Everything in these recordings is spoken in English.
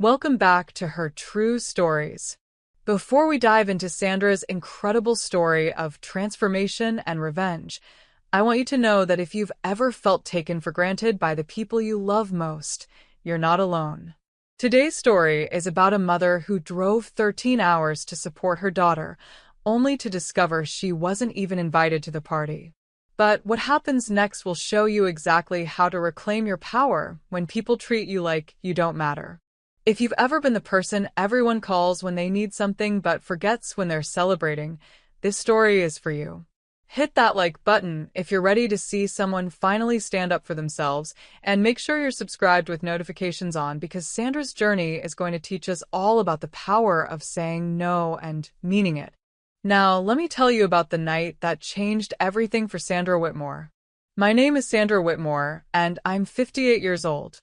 Welcome back to Her True Stories. Before we dive into Sandra's incredible story of transformation and revenge, I want you to know that if you've ever felt taken for granted by the people you love most, you're not alone. Today's story is about a mother who drove 13 hours to support her daughter, only to discover she wasn't even invited to the party. But what happens next will show you exactly how to reclaim your power when people treat you like you don't matter. If you've ever been the person everyone calls when they need something but forgets when they're celebrating, this story is for you. Hit that like button if you're ready to see someone finally stand up for themselves, and make sure you're subscribed with notifications on because Sandra's journey is going to teach us all about the power of saying no and meaning it. Now, let me tell you about the night that changed everything for Sandra Whitmore. My name is Sandra Whitmore, and I'm 58 years old.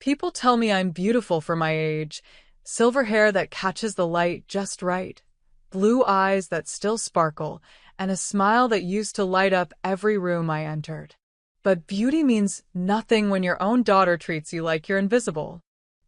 People tell me I'm beautiful for my age, silver hair that catches the light just right, blue eyes that still sparkle, and a smile that used to light up every room I entered. But beauty means nothing when your own daughter treats you like you're invisible.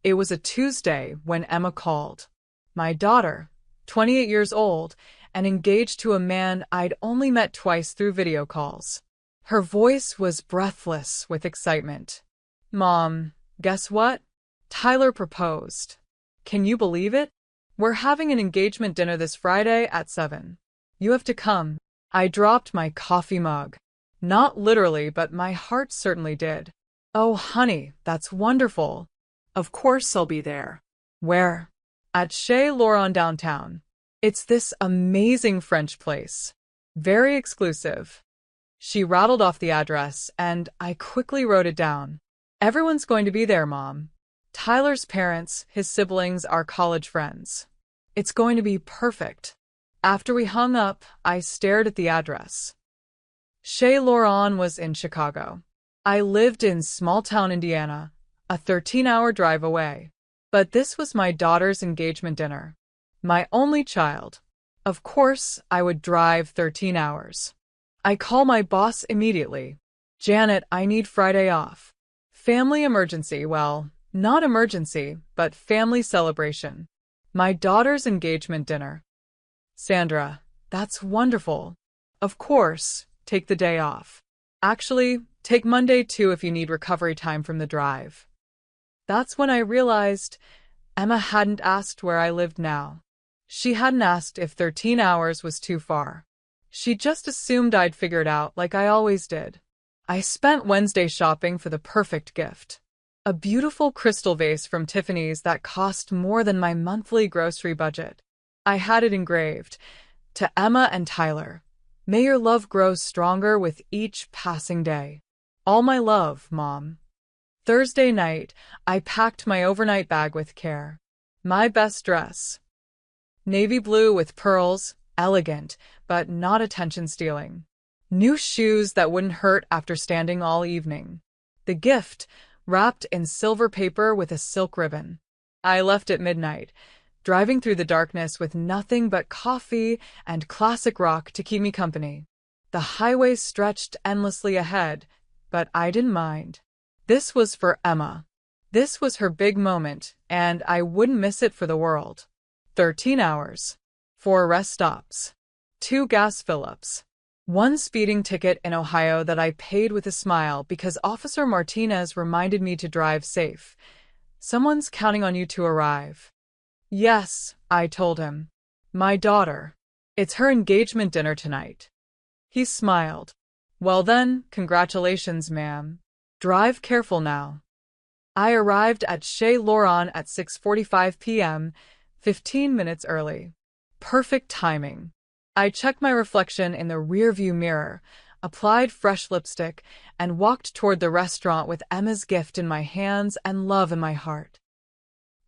It was a Tuesday when Emma called. My daughter, 28 years old, and engaged to a man I'd only met twice through video calls. Her voice was breathless with excitement. "Mom, guess what? Tyler proposed. Can you believe it? We're having an engagement dinner this Friday at 7. You have to come." I dropped my coffee mug. Not literally, but my heart certainly did. "Oh, honey, that's wonderful. Of course I'll be there." "Where?" "At Chez Laurent downtown. It's this amazing French place. Very exclusive." She rattled off the address, and I quickly wrote it down. "Everyone's going to be there, Mom. Tyler's parents, his siblings, our college friends. It's going to be perfect." After we hung up, I stared at the address. Chez Laurent was in Chicago. I lived in small-town Indiana, a 13-hour drive away. But this was my daughter's engagement dinner. My only child. Of course, I would drive 13 hours. I call my boss immediately. "Janet, I need Friday off. Family emergency, well, not emergency, but family celebration. My daughter's engagement dinner." "Sandra, that's wonderful. Of course, take the day off. Actually, take Monday too if you need recovery time from the drive." That's when I realized Emma hadn't asked where I lived now. She hadn't asked if 13 hours was too far. She just assumed I'd figured out like I always did. I spent Wednesday shopping for the perfect gift. A beautiful crystal vase from Tiffany's that cost more than my monthly grocery budget. I had it engraved, "To Emma and Tyler. May your love grow stronger with each passing day. All my love, Mom." Thursday night, I packed my overnight bag with care. My best dress. Navy blue with pearls, elegant, but not attention-stealing. New shoes that wouldn't hurt after standing all evening. The gift, wrapped in silver paper with a silk ribbon. I left at midnight, driving through the darkness with nothing but coffee and classic rock to keep me company. The highway stretched endlessly ahead, but I didn't mind. This was for Emma. This was her big moment, and I wouldn't miss it for the world. 13 hours. 4 rest stops. 2 gas fill-ups. 1 speeding ticket in Ohio that I paid with a smile because Officer Martinez reminded me to drive safe. "Someone's counting on you to arrive." "Yes," I told him. "My daughter. It's her engagement dinner tonight." He smiled. "Well then, congratulations, ma'am. Drive careful now." I arrived at Chez Laurent at 6:45 p.m., 15 minutes early. Perfect timing. I checked my reflection in the rearview mirror, applied fresh lipstick, and walked toward the restaurant with Emma's gift in my hands and love in my heart.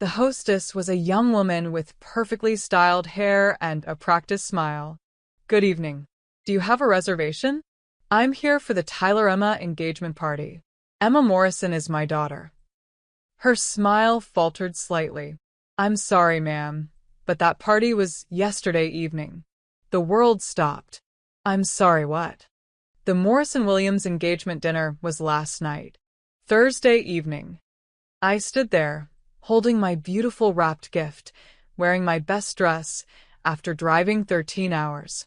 The hostess was a young woman with perfectly styled hair and a practiced smile. "Good evening. Do you have a reservation? I'm here for the Tyler-Emma engagement party. Emma Morrison is my daughter." Her smile faltered slightly. "I'm sorry, ma'am, but that party was yesterday evening." The world stopped. "I'm sorry, what?" "The Morrison-Williams engagement dinner was last night. Thursday evening." I stood there, holding my beautiful wrapped gift, wearing my best dress, after driving 13 hours.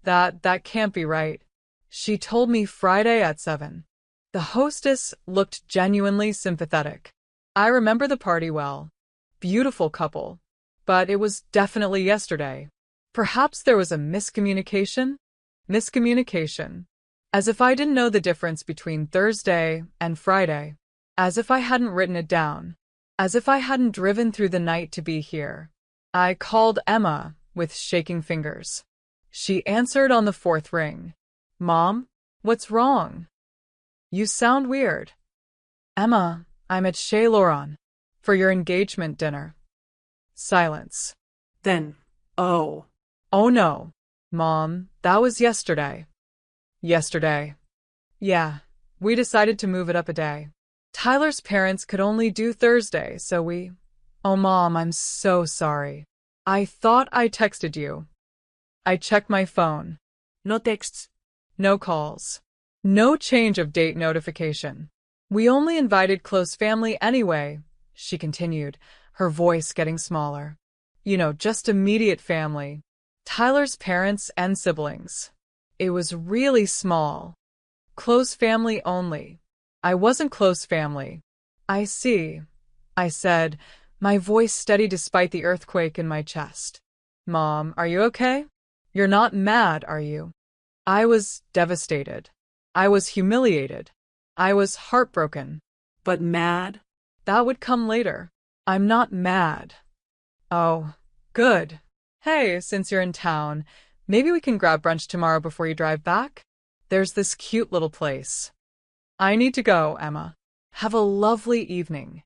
That can't be right. She told me Friday at 7. The hostess looked genuinely sympathetic. I remember the party well. Beautiful couple. But it was definitely yesterday. Perhaps there was a miscommunication? Miscommunication. As if I didn't know the difference between Thursday and Friday. As if I hadn't written it down. As if I hadn't driven through the night to be here. I called Emma with shaking fingers. She answered on the fourth ring. Mom, what's wrong? You sound weird. Emma, I'm at Chez Laurent for your engagement dinner. Silence. Then, oh. Oh no. Mom, that was yesterday. Yesterday. Yeah, we decided to move it up a day. Tyler's parents could only do Thursday, so we... Oh, Mom, I'm so sorry. I thought I texted you. I checked my phone. No texts. No calls. No change of date notification. We only invited close family anyway, she continued, her voice getting smaller. You know, just immediate family. Tyler's parents and siblings. It was really small. Close family only. I wasn't close family. I see, I said, my voice steady despite the earthquake in my chest. Mom, are you okay? You're not mad, are you? I was devastated. I was humiliated. I was heartbroken. But mad? That would come later. I'm not mad. Oh, good. Hey, since you're in town, maybe we can grab brunch tomorrow before you drive back? There's this cute little place. I need to go, Emma. Have a lovely evening.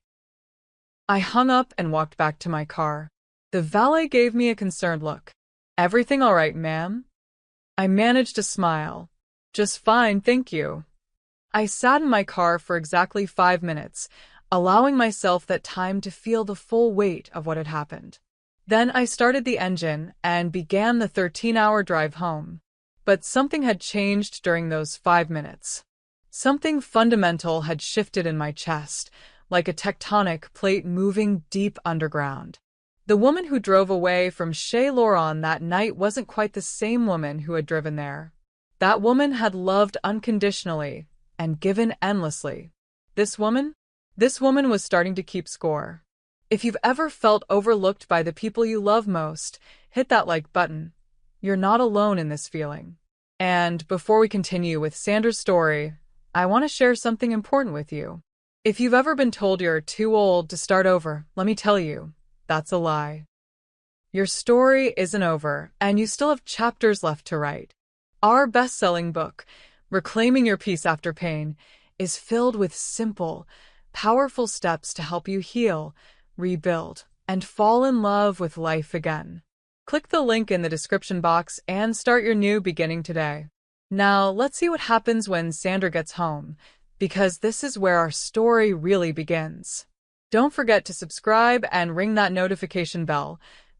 I hung up and walked back to my car. The valet gave me a concerned look. Everything all right, ma'am? I managed to smile. Just fine, thank you. I sat in my car for exactly 5 minutes, allowing myself that time to feel the full weight of what had happened. Then I started the engine and began the 13-hour drive home. But something had changed during those 5 minutes. Something fundamental had shifted in my chest, like a tectonic plate moving deep underground. The woman who drove away from Chez Laurent that night wasn't quite the same woman who had driven there. That woman had loved unconditionally and given endlessly. This woman was starting to keep score. If you've ever felt overlooked by the people you love most, hit that like button. You're not alone in this feeling. And before we continue with Sandra's story, I want to share something important with you. If you've ever been told you're too old to start over, let me tell you, that's a lie. Your story isn't over, and you still have chapters left to write. Our best-selling book, Reclaiming Your Peace After Pain, is filled with simple, powerful steps to help you heal, rebuild, and fall in love with life again. Click the link in the description box and start your new beginning today. Now, let's see what happens when Sandra gets home, because this is where our story really begins. Don't forget to subscribe and ring that notification bell.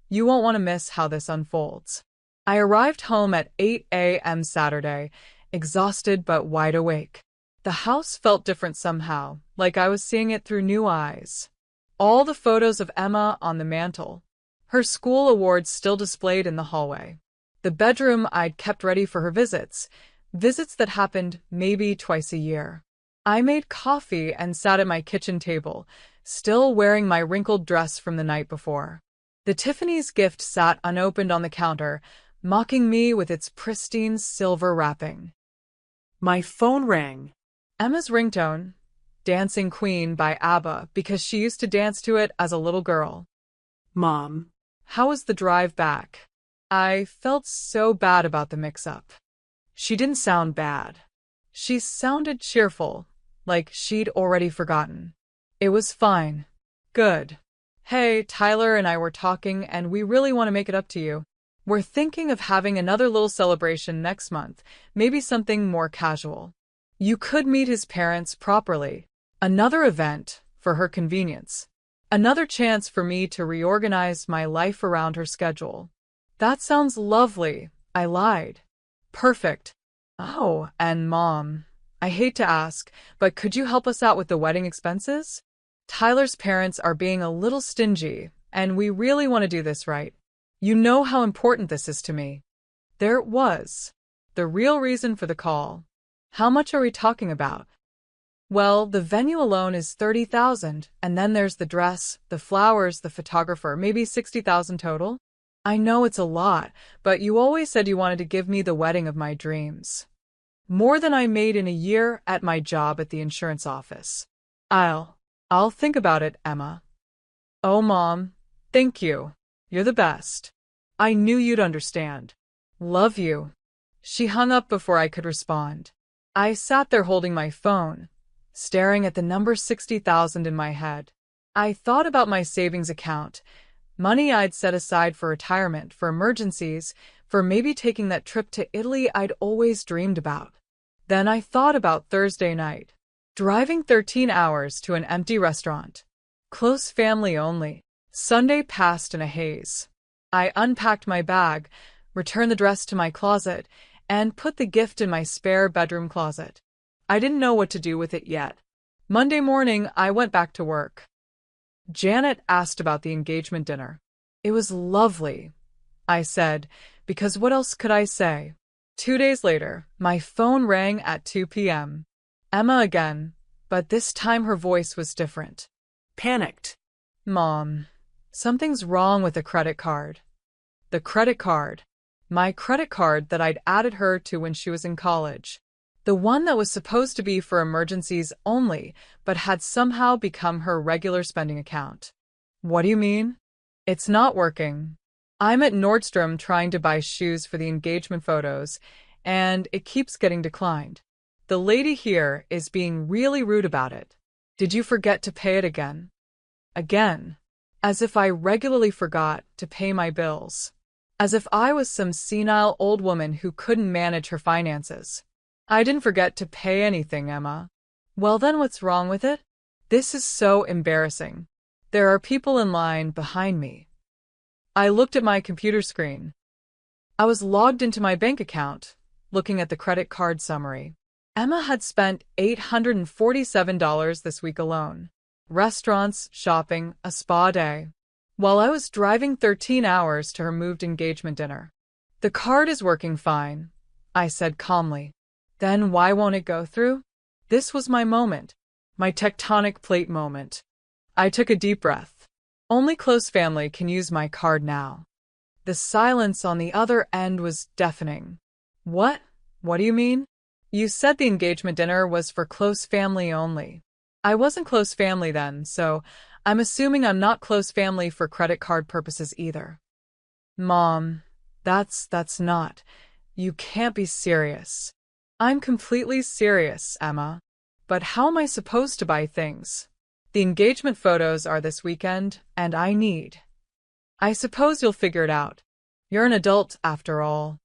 You won't want to miss how this unfolds. I arrived home at 8 a.m. Saturday, exhausted but wide awake. The house felt different somehow, like I was seeing it through new eyes. All the photos of Emma on the mantle. Her school awards still displayed in the hallway. The bedroom I'd kept ready for her visits that happened maybe twice a year. I made coffee and sat at my kitchen table, still wearing my wrinkled dress from the night before. The Tiffany's gift sat unopened on the counter, mocking me with its pristine silver wrapping. My phone rang. Emma's ringtone, Dancing Queen by ABBA, because she used to dance to it as a little girl. Mom. How was the drive back? I felt so bad about the mix-up. She didn't sound bad. She sounded cheerful, like she'd already forgotten. It was fine. Good. Hey, Tyler and I were talking, and we really want to make it up to you. We're thinking of having another little celebration next month, maybe something more casual. You could meet his parents properly. Another event for her convenience. Another chance for me to reorganize my life around her schedule. That sounds lovely, I lied. Perfect. Oh, and Mom, I hate to ask, but could you help us out with the wedding expenses? Tyler's parents are being a little stingy, and we really want to do this right. You know how important this is to me. There it was. The real reason for the call. How much are we talking about? Well, the venue alone is 30,000, and then there's the dress, the flowers, the photographer, maybe 60,000 total. I know it's a lot, but you always said you wanted to give me the wedding of my dreams. More than I made in a year at my job at the insurance office. I'll think about it, Emma. Oh, Mom, thank you. You're the best. I knew you'd understand. Love you. She hung up before I could respond. I sat there holding my phone, staring at the number 60,000 in my head. I thought about my savings account, money I'd set aside for retirement, for emergencies, for maybe taking that trip to Italy I'd always dreamed about. Then I thought about Thursday night, driving 13 hours to an empty restaurant. Close family only. Sunday passed in a haze. I unpacked my bag, returned the dress to my closet, and put the gift in my spare bedroom closet. I didn't know what to do with it yet. Monday morning, I went back to work. Janet asked about the engagement dinner. It was lovely, I said, because what else could I say? 2 days later, my phone rang at 2 p.m. Emma again, but this time her voice was different. Panicked. Mom, something's wrong with the credit card. The credit card. My credit card that I'd added her to when she was in college. The one that was supposed to be for emergencies only, but had somehow become her regular spending account. What do you mean? It's not working. I'm at Nordstrom trying to buy shoes for the engagement photos, and it keeps getting declined. The lady here is being really rude about it. Did you forget to pay it again? Again. As if I regularly forgot to pay my bills. As if I was some senile old woman who couldn't manage her finances. I didn't forget to pay anything, Emma. Well, then what's wrong with it? This is so embarrassing. There are people in line behind me. I looked at my computer screen. I was logged into my bank account, looking at the credit card summary. Emma had spent $847 this week alone. Restaurants, shopping, a spa day. While I was driving 13 hours to her moved engagement dinner. The card is working fine, I said calmly. Then why won't it go through? This was my moment. My tectonic plate moment. I took a deep breath. Only close family can use my card now. The silence on the other end was deafening. What? What do you mean? You said the engagement dinner was for close family only. I wasn't close family then, so I'm assuming I'm not close family for credit card purposes either. Mom, that's not. You can't be serious. I'm completely serious, Emma. But how am I supposed to buy things? The engagement photos are this weekend, and I suppose you'll figure it out. You're an adult, after all.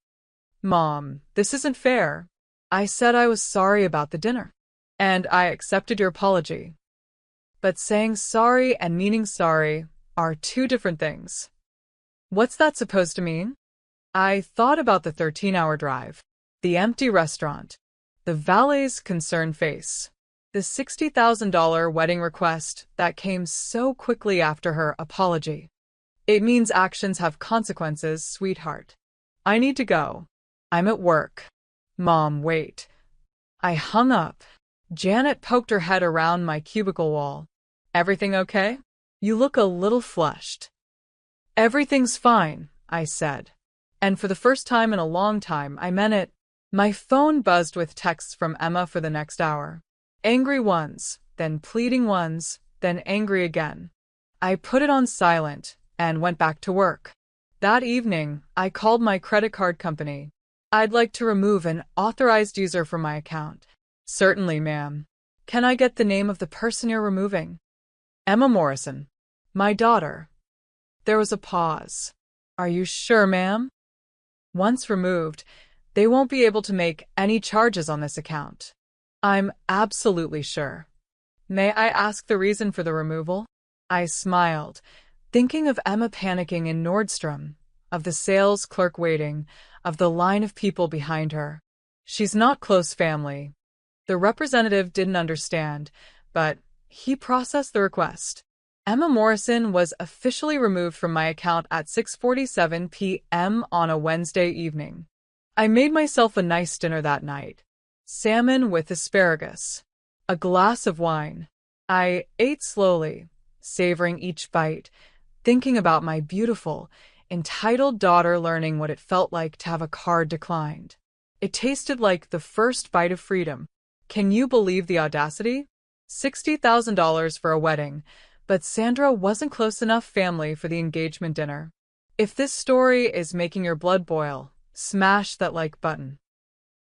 Mom, this isn't fair. I said I was sorry about the dinner. And I accepted your apology. But saying sorry and meaning sorry are two different things. What's that supposed to mean? I thought about the 13-hour drive, the empty restaurant, the valet's concerned face, the $60,000 wedding request that came so quickly after her apology. It means actions have consequences, sweetheart. I need to go. I'm at work. Mom, wait. I hung up. Janet poked her head around my cubicle wall. Everything okay? You look a little flushed. Everything's fine, I said. And for the first time in a long time, I meant it. My phone buzzed with texts from Emma for the next hour. Angry ones, then pleading ones, then angry again. I put it on silent and went back to work. That evening, I called my credit card company. I'd like to remove an authorized user from my account. Certainly, ma'am. Can I get the name of the person you're removing? Emma Morrison. My daughter. There was a pause. Are you sure, ma'am? Once removed, they won't be able to make any charges on this account. I'm absolutely sure. May I ask the reason for the removal? I smiled, thinking of Emma panicking in Nordstrom, of the sales clerk waiting, of the line of people behind her. She's not close family. The representative didn't understand, but He processed the request. Emma Morrison was officially removed from my account at 6:47 p.m. on a Wednesday evening. I made myself a nice dinner that night. Salmon with asparagus. A glass of wine. I ate slowly, savoring each bite, thinking about my beautiful, entitled daughter learning what it felt like to have a card declined. It tasted like the first bite of freedom. Can you believe the audacity? $60,000 for a wedding, but Sandra wasn't close enough family for the engagement dinner. If this story is making your blood boil, smash that like button.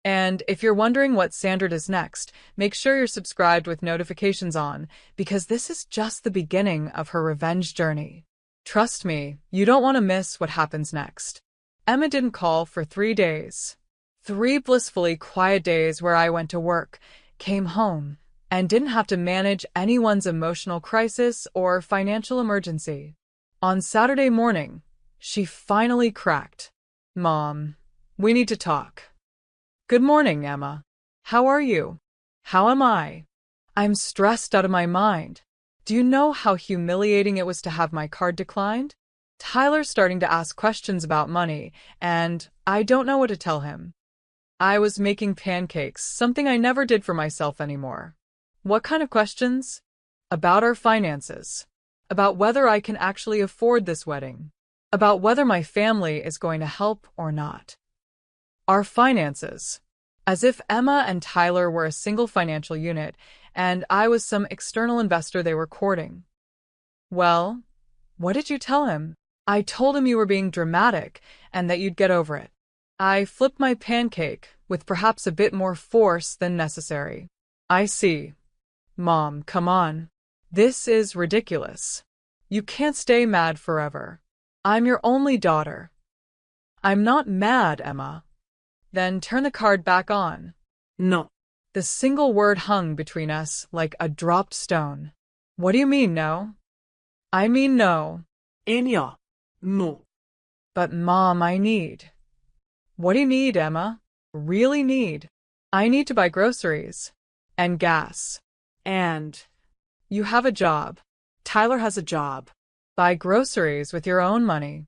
And if you're wondering what Sandra does next, make sure you're subscribed with notifications on, because this is just the beginning of her revenge journey. Trust me, you don't want to miss what happens next. Emma didn't call for 3 days. 3 blissfully quiet days where I went to work, came home, and didn't have to manage anyone's emotional crisis or financial emergency. On Saturday morning, she finally cracked. Mom, we need to talk. Good morning, Emma. How are you? How am I? I'm stressed out of my mind. Do you know how humiliating it was to have my card declined? Tyler's starting to ask questions about money, and I don't know what to tell him. I was making pancakes, something I never did for myself anymore. What kind of questions? About our finances. About whether I can actually afford this wedding. About whether my family is going to help or not. Our finances. As if Emma and Tyler were a single financial unit, and I was some external investor they were courting. Well, what did you tell him? I told him you were being dramatic and that you'd get over it. I flipped my pancake with perhaps a bit more force than necessary. I see. Mom, come on. This is ridiculous. You can't stay mad forever. I'm your only daughter. I'm not mad, Emma. Then turn the card back on. No. The single word hung between us like a dropped stone. What do you mean, no? I mean no. Enya. No. But Mom, I need. What do you need, Emma? Really need. I need to buy groceries. And gas. And You have a job. Tyler has a job. Buy groceries with your own money.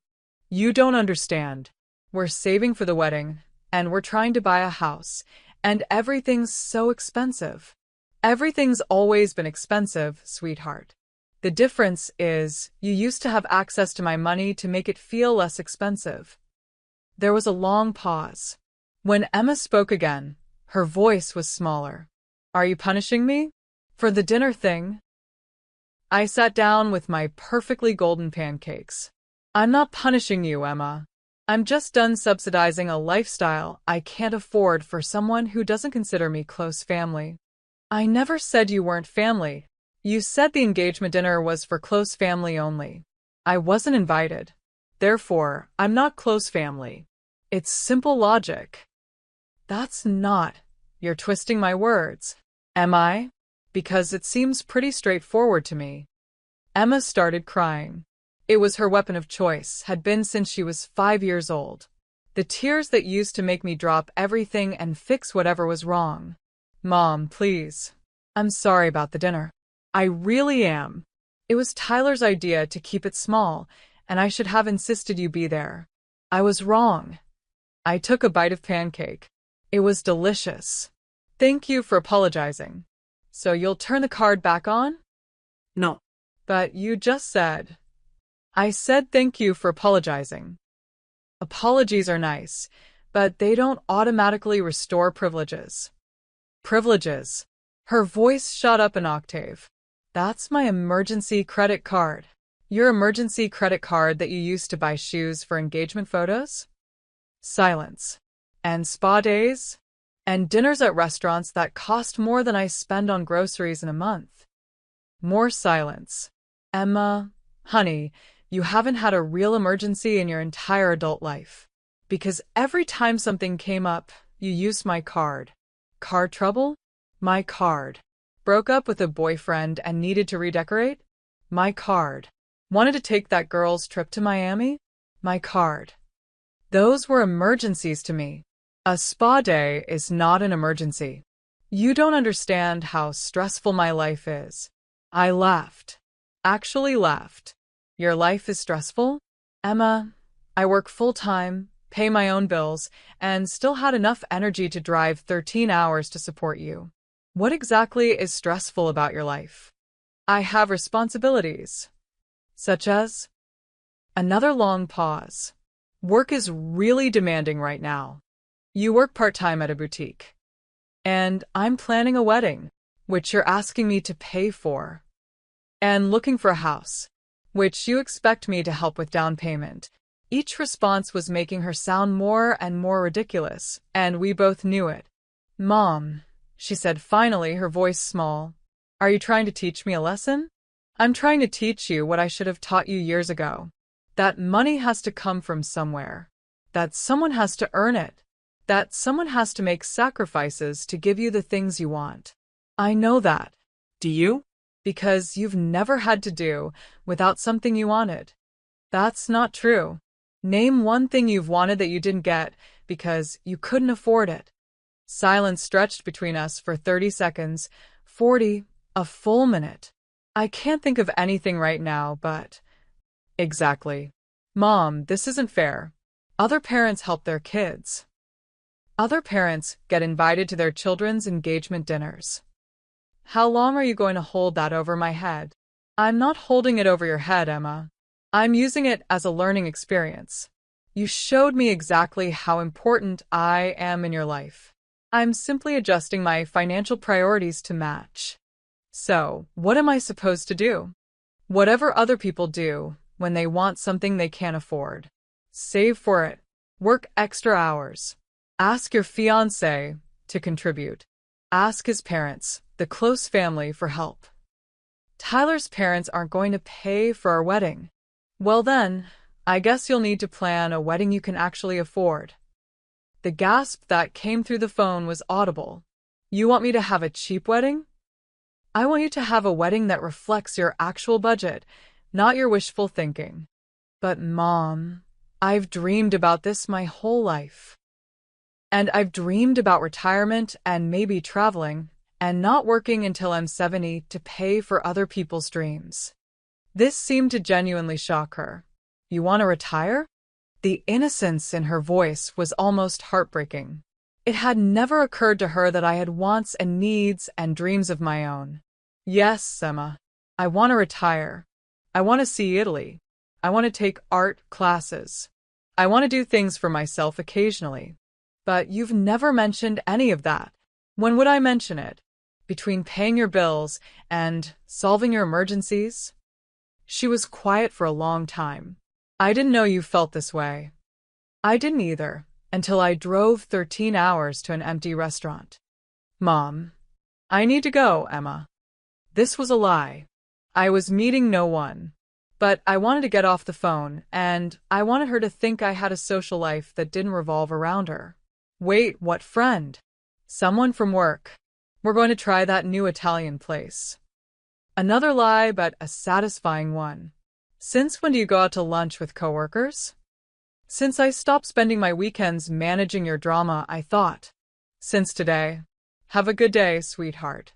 You don't understand. We're saving for the wedding, and we're trying to buy a house, and everything's so expensive. Everything's always been expensive, sweetheart. The difference is, you used to have access to my money to make it feel less expensive. There was a long pause. When Emma spoke again, her voice was smaller. Are you punishing me? For the dinner thing? I sat down with my perfectly golden pancakes. I'm not punishing you, Emma. I'm just done subsidizing a lifestyle I can't afford for someone who doesn't consider me close family. I never said you weren't family. You said the engagement dinner was for close family only. I wasn't invited. Therefore, I'm not close family. It's simple logic. That's not. You're twisting my words. Am I? Because it seems pretty straightforward to me. Emma started crying. It was her weapon of choice, had been since she was 5 years old. The tears that used to make me drop everything and fix whatever was wrong. Mom, please. I'm sorry about the dinner. I really am. It was Tyler's idea to keep it small, and I should have insisted you be there. I was wrong. I took a bite of pancake. It was delicious. Thank you for apologizing. So you'll turn the card back on? No. But you just said. I said thank you for apologizing. Apologies are nice, but they don't automatically restore privileges. Privileges. Her voice shot up an octave. That's my emergency credit card. Your emergency credit card that you used to buy shoes for engagement photos? Silence. And spa days? And dinners at restaurants that cost more than I spend on groceries in a month. More silence. Emma, honey, you haven't had a real emergency in your entire adult life. Because every time something came up, you used my card. Car trouble? My card. Broke up with a boyfriend and needed to redecorate? My card. Wanted to take that girl's trip to Miami? My card. Those were emergencies to me. A spa day is not an emergency. You don't understand how stressful my life is. I laughed. Actually laughed. Your life is stressful? Emma, I work full-time, pay my own bills, and still had enough energy to drive 13 hours to support you. What exactly is stressful about your life? I have responsibilities. Such as? Another long pause. Work is really demanding right now. You work part-time at a boutique. And I'm planning a wedding, which you're asking me to pay for. And looking for a house, which you expect me to help with down payment. Each response was making her sound more and more ridiculous, and we both knew it. Mom, she said finally, her voice small. Are you trying to teach me a lesson? I'm trying to teach you what I should have taught you years ago. That money has to come from somewhere. That someone has to earn it. That someone has to make sacrifices to give you the things you want. I know that. Do you? Because you've never had to do without something you wanted. That's not true. Name one thing you've wanted that you didn't get because you couldn't afford it. Silence stretched between us for 30 seconds, 40, a full minute. I can't think of anything right now, but... Exactly. Mom, this isn't fair. Other parents help their kids. Other parents get invited to their children's engagement dinners. How long are you going to hold that over my head? I'm not holding it over your head, Emma. I'm using it as a learning experience. You showed me exactly how important I am in your life. I'm simply adjusting my financial priorities to match. So, what am I supposed to do? Whatever other people do when they want something they can't afford. Save for it. Work extra hours. Ask your fiancé to contribute. Ask his parents, the close family, for help. Tyler's parents aren't going to pay for our wedding. Well then, I guess you'll need to plan a wedding you can actually afford. The gasp that came through the phone was audible. You want me to have a cheap wedding? I want you to have a wedding that reflects your actual budget, not your wishful thinking. But Mom, I've dreamed about this my whole life. And I've dreamed about retirement and maybe traveling, and not working until I'm 70 to pay for other people's dreams. This seemed to genuinely shock her. You want to retire? The innocence in her voice was almost heartbreaking. It had never occurred to her that I had wants and needs and dreams of my own. Yes, Emma. I want to retire. I want to see Italy. I want to take art classes. I want to do things for myself occasionally. But you've never mentioned any of that. When would I mention it? Between paying your bills and solving your emergencies? She was quiet for a long time. I didn't know you felt this way. I didn't either, until I drove 13 hours to an empty restaurant. Mom, I need to go, Emma. This was a lie. I was meeting no one. But I wanted to get off the phone, and I wanted her to think I had a social life that didn't revolve around her. Wait, what friend? Someone from work. We're going to try that new Italian place. Another lie, but a satisfying one. Since when do you go out to lunch with coworkers? Since I stopped spending my weekends managing your drama, I thought. Since today. Have a good day, sweetheart.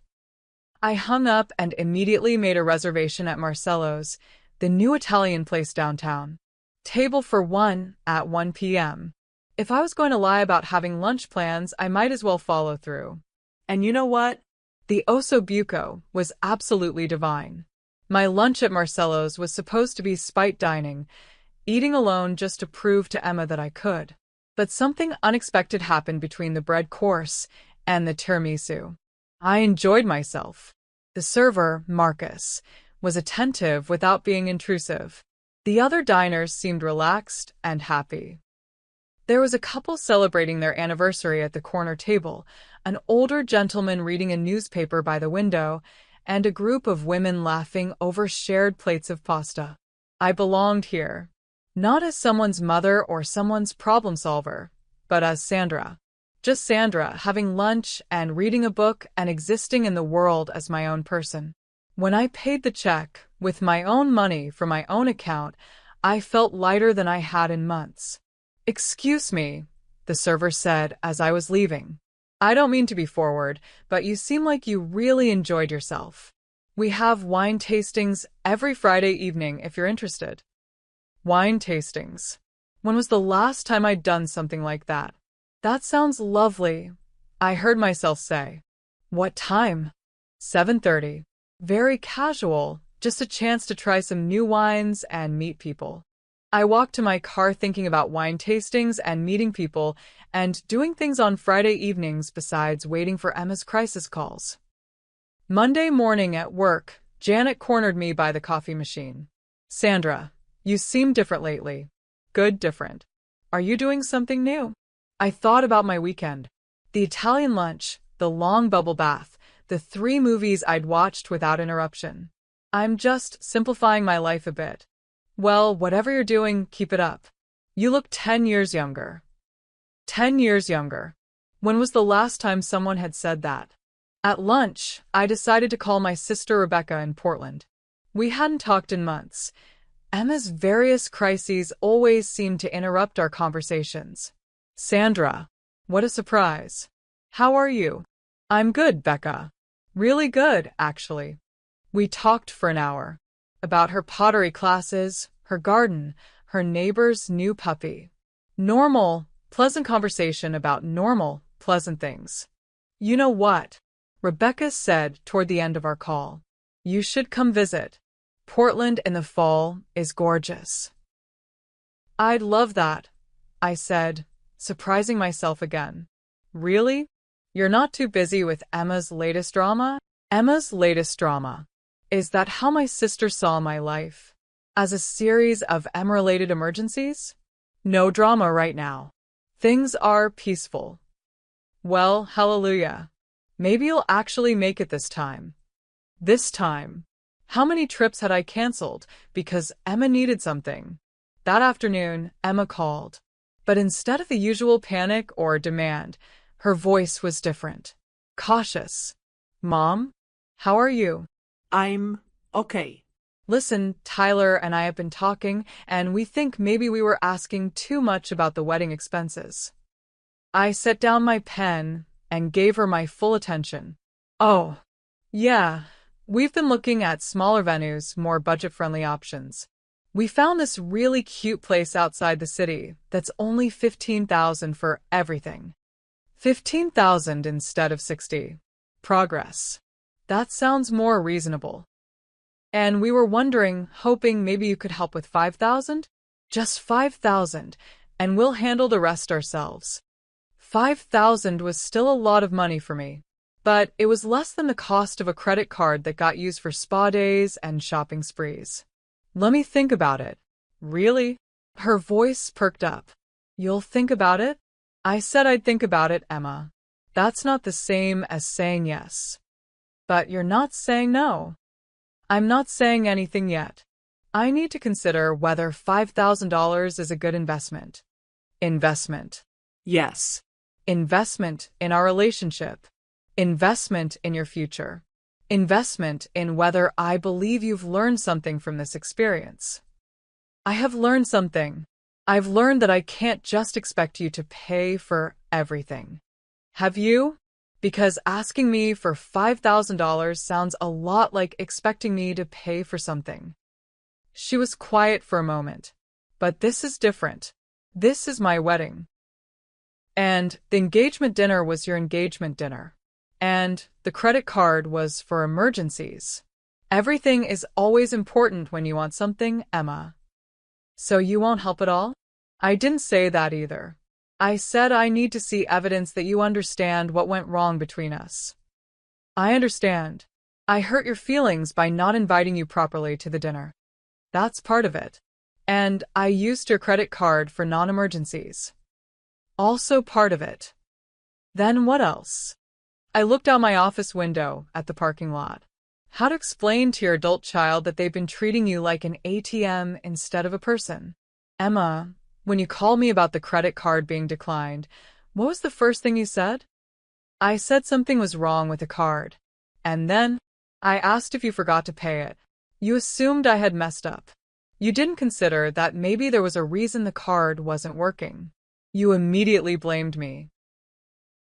I hung up and immediately made a reservation at Marcello's, the new Italian place downtown. Table for one at 1 p.m. If I was going to lie about having lunch plans, I might as well follow through. And you know what? The osso buco was absolutely divine. My lunch at Marcello's was supposed to be spite dining, eating alone just to prove to Emma that I could. But something unexpected happened between the bread course and the tiramisu. I enjoyed myself. The server, Marcus, was attentive without being intrusive. The other diners seemed relaxed and happy. There was a couple celebrating their anniversary at the corner table, an older gentleman reading a newspaper by the window, and a group of women laughing over shared plates of pasta. I belonged here, not as someone's mother or someone's problem solver, but as Sandra. Just Sandra, having lunch and reading a book and existing in the world as my own person. When I paid the check, with my own money from my own account, I felt lighter than I had in months. "Excuse me," the server said as I was leaving. "I don't mean to be forward, but you seem like you really enjoyed yourself." We have wine tastings every Friday evening if you're interested. Wine tastings. When was the last time I'd done something like that? That sounds lovely, I heard myself say. What time? 7:30. Very casual, just a chance to try some new wines and meet people. I walked to my car thinking about wine tastings and meeting people and doing things on Friday evenings besides waiting for Emma's crisis calls. Monday morning at work, Janet cornered me by the coffee machine. Sandra, you seem different lately. Good different. Are you doing something new? I thought about my weekend. The Italian lunch, the long bubble bath, the 3 movies I'd watched without interruption. I'm just simplifying my life a bit. Well, whatever you're doing, keep it up. You look 10 years younger. 10 years younger. When was the last time someone had said that? At lunch, I decided to call my sister Rebecca in Portland. We hadn't talked in months. Emma's various crises always seemed to interrupt our conversations. Sandra, what a surprise. How are you? I'm good, Becca. Really good, actually. We talked for an hour. About her pottery classes, her garden, her neighbor's new puppy. Normal, pleasant conversation about normal, pleasant things. You know what? Rebecca said toward the end of our call. You should come visit. Portland in the fall is gorgeous. I'd love that, I said, surprising myself again. Really? You're not too busy with Emma's latest drama? Emma's latest drama. Is that how my sister saw my life? As a series of Emma-related emergencies? No drama right now. Things are peaceful. Well, hallelujah. Maybe you'll actually make it this time. This time. How many trips had I canceled because Emma needed something? That afternoon, Emma called. But instead of the usual panic or demand, her voice was different. Cautious. Mom? How are you? I'm okay. Listen, Tyler and I have been talking, and we think maybe we were asking too much about the wedding expenses. I set down my pen and gave her my full attention. Oh, yeah, we've been looking at smaller venues, more budget-friendly options. We found this really cute place outside the city that's only $15,000 for everything. $15,000 instead of $60,000. Progress. That sounds more reasonable. And we were wondering, hoping maybe you could help with $5,000? Just $5,000, and we'll handle the rest ourselves. $5,000 was still a lot of money for me, but it was less than the cost of a credit card that got used for spa days and shopping sprees. Let me think about it. Really? Her voice perked up. You'll think about it? I said I'd think about it, Emma. That's not the same as saying yes. But you're not saying no. I'm not saying anything yet. I need to consider whether $5,000 is a good investment. Investment. Yes. Investment in our relationship. Investment in your future. Investment in whether I believe you've learned something from this experience. I have learned something. I've learned that I can't just expect you to pay for everything. Have you? Because asking me for $5,000 sounds a lot like expecting me to pay for something. She was quiet for a moment. But this is different. This is my wedding. And the engagement dinner was your engagement dinner. And the credit card was for emergencies. Everything is always important when you want something, Emma. So you won't help at all? I didn't say that either. I said I need to see evidence that you understand what went wrong between us. I understand. I hurt your feelings by not inviting you properly to the dinner. That's part of it. And I used your credit card for non-emergencies. Also part of it. Then what else? I looked out my office window at the parking lot. How to explain to your adult child that they've been treating you like an ATM instead of a person? Emma, when you called me about the credit card being declined, what was the first thing you said? I said something was wrong with the card. And then, I asked if you forgot to pay it. You assumed I had messed up. You didn't consider that maybe there was a reason the card wasn't working. You immediately blamed me.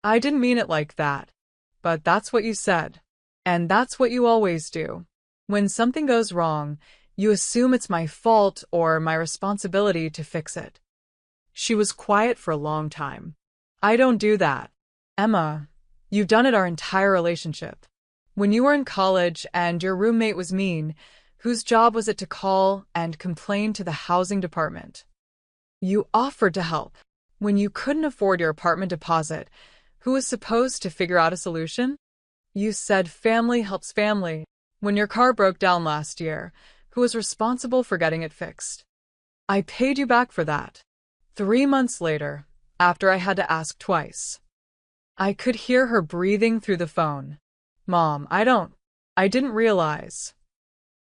I didn't mean it like that. But that's what you said. And that's what you always do. When something goes wrong, you assume it's my fault or my responsibility to fix it. She was quiet for a long time. I don't do that. Emma, you've done it our entire relationship. When you were in college and your roommate was mean, whose job was it to call and complain to the housing department? You offered to help. When you couldn't afford your apartment deposit, who was supposed to figure out a solution? You said family helps family. When your car broke down last year, who was responsible for getting it fixed? I paid you back for that. 3 months later, after I had to ask twice. I could hear her breathing through the phone. Mom, I didn't realize.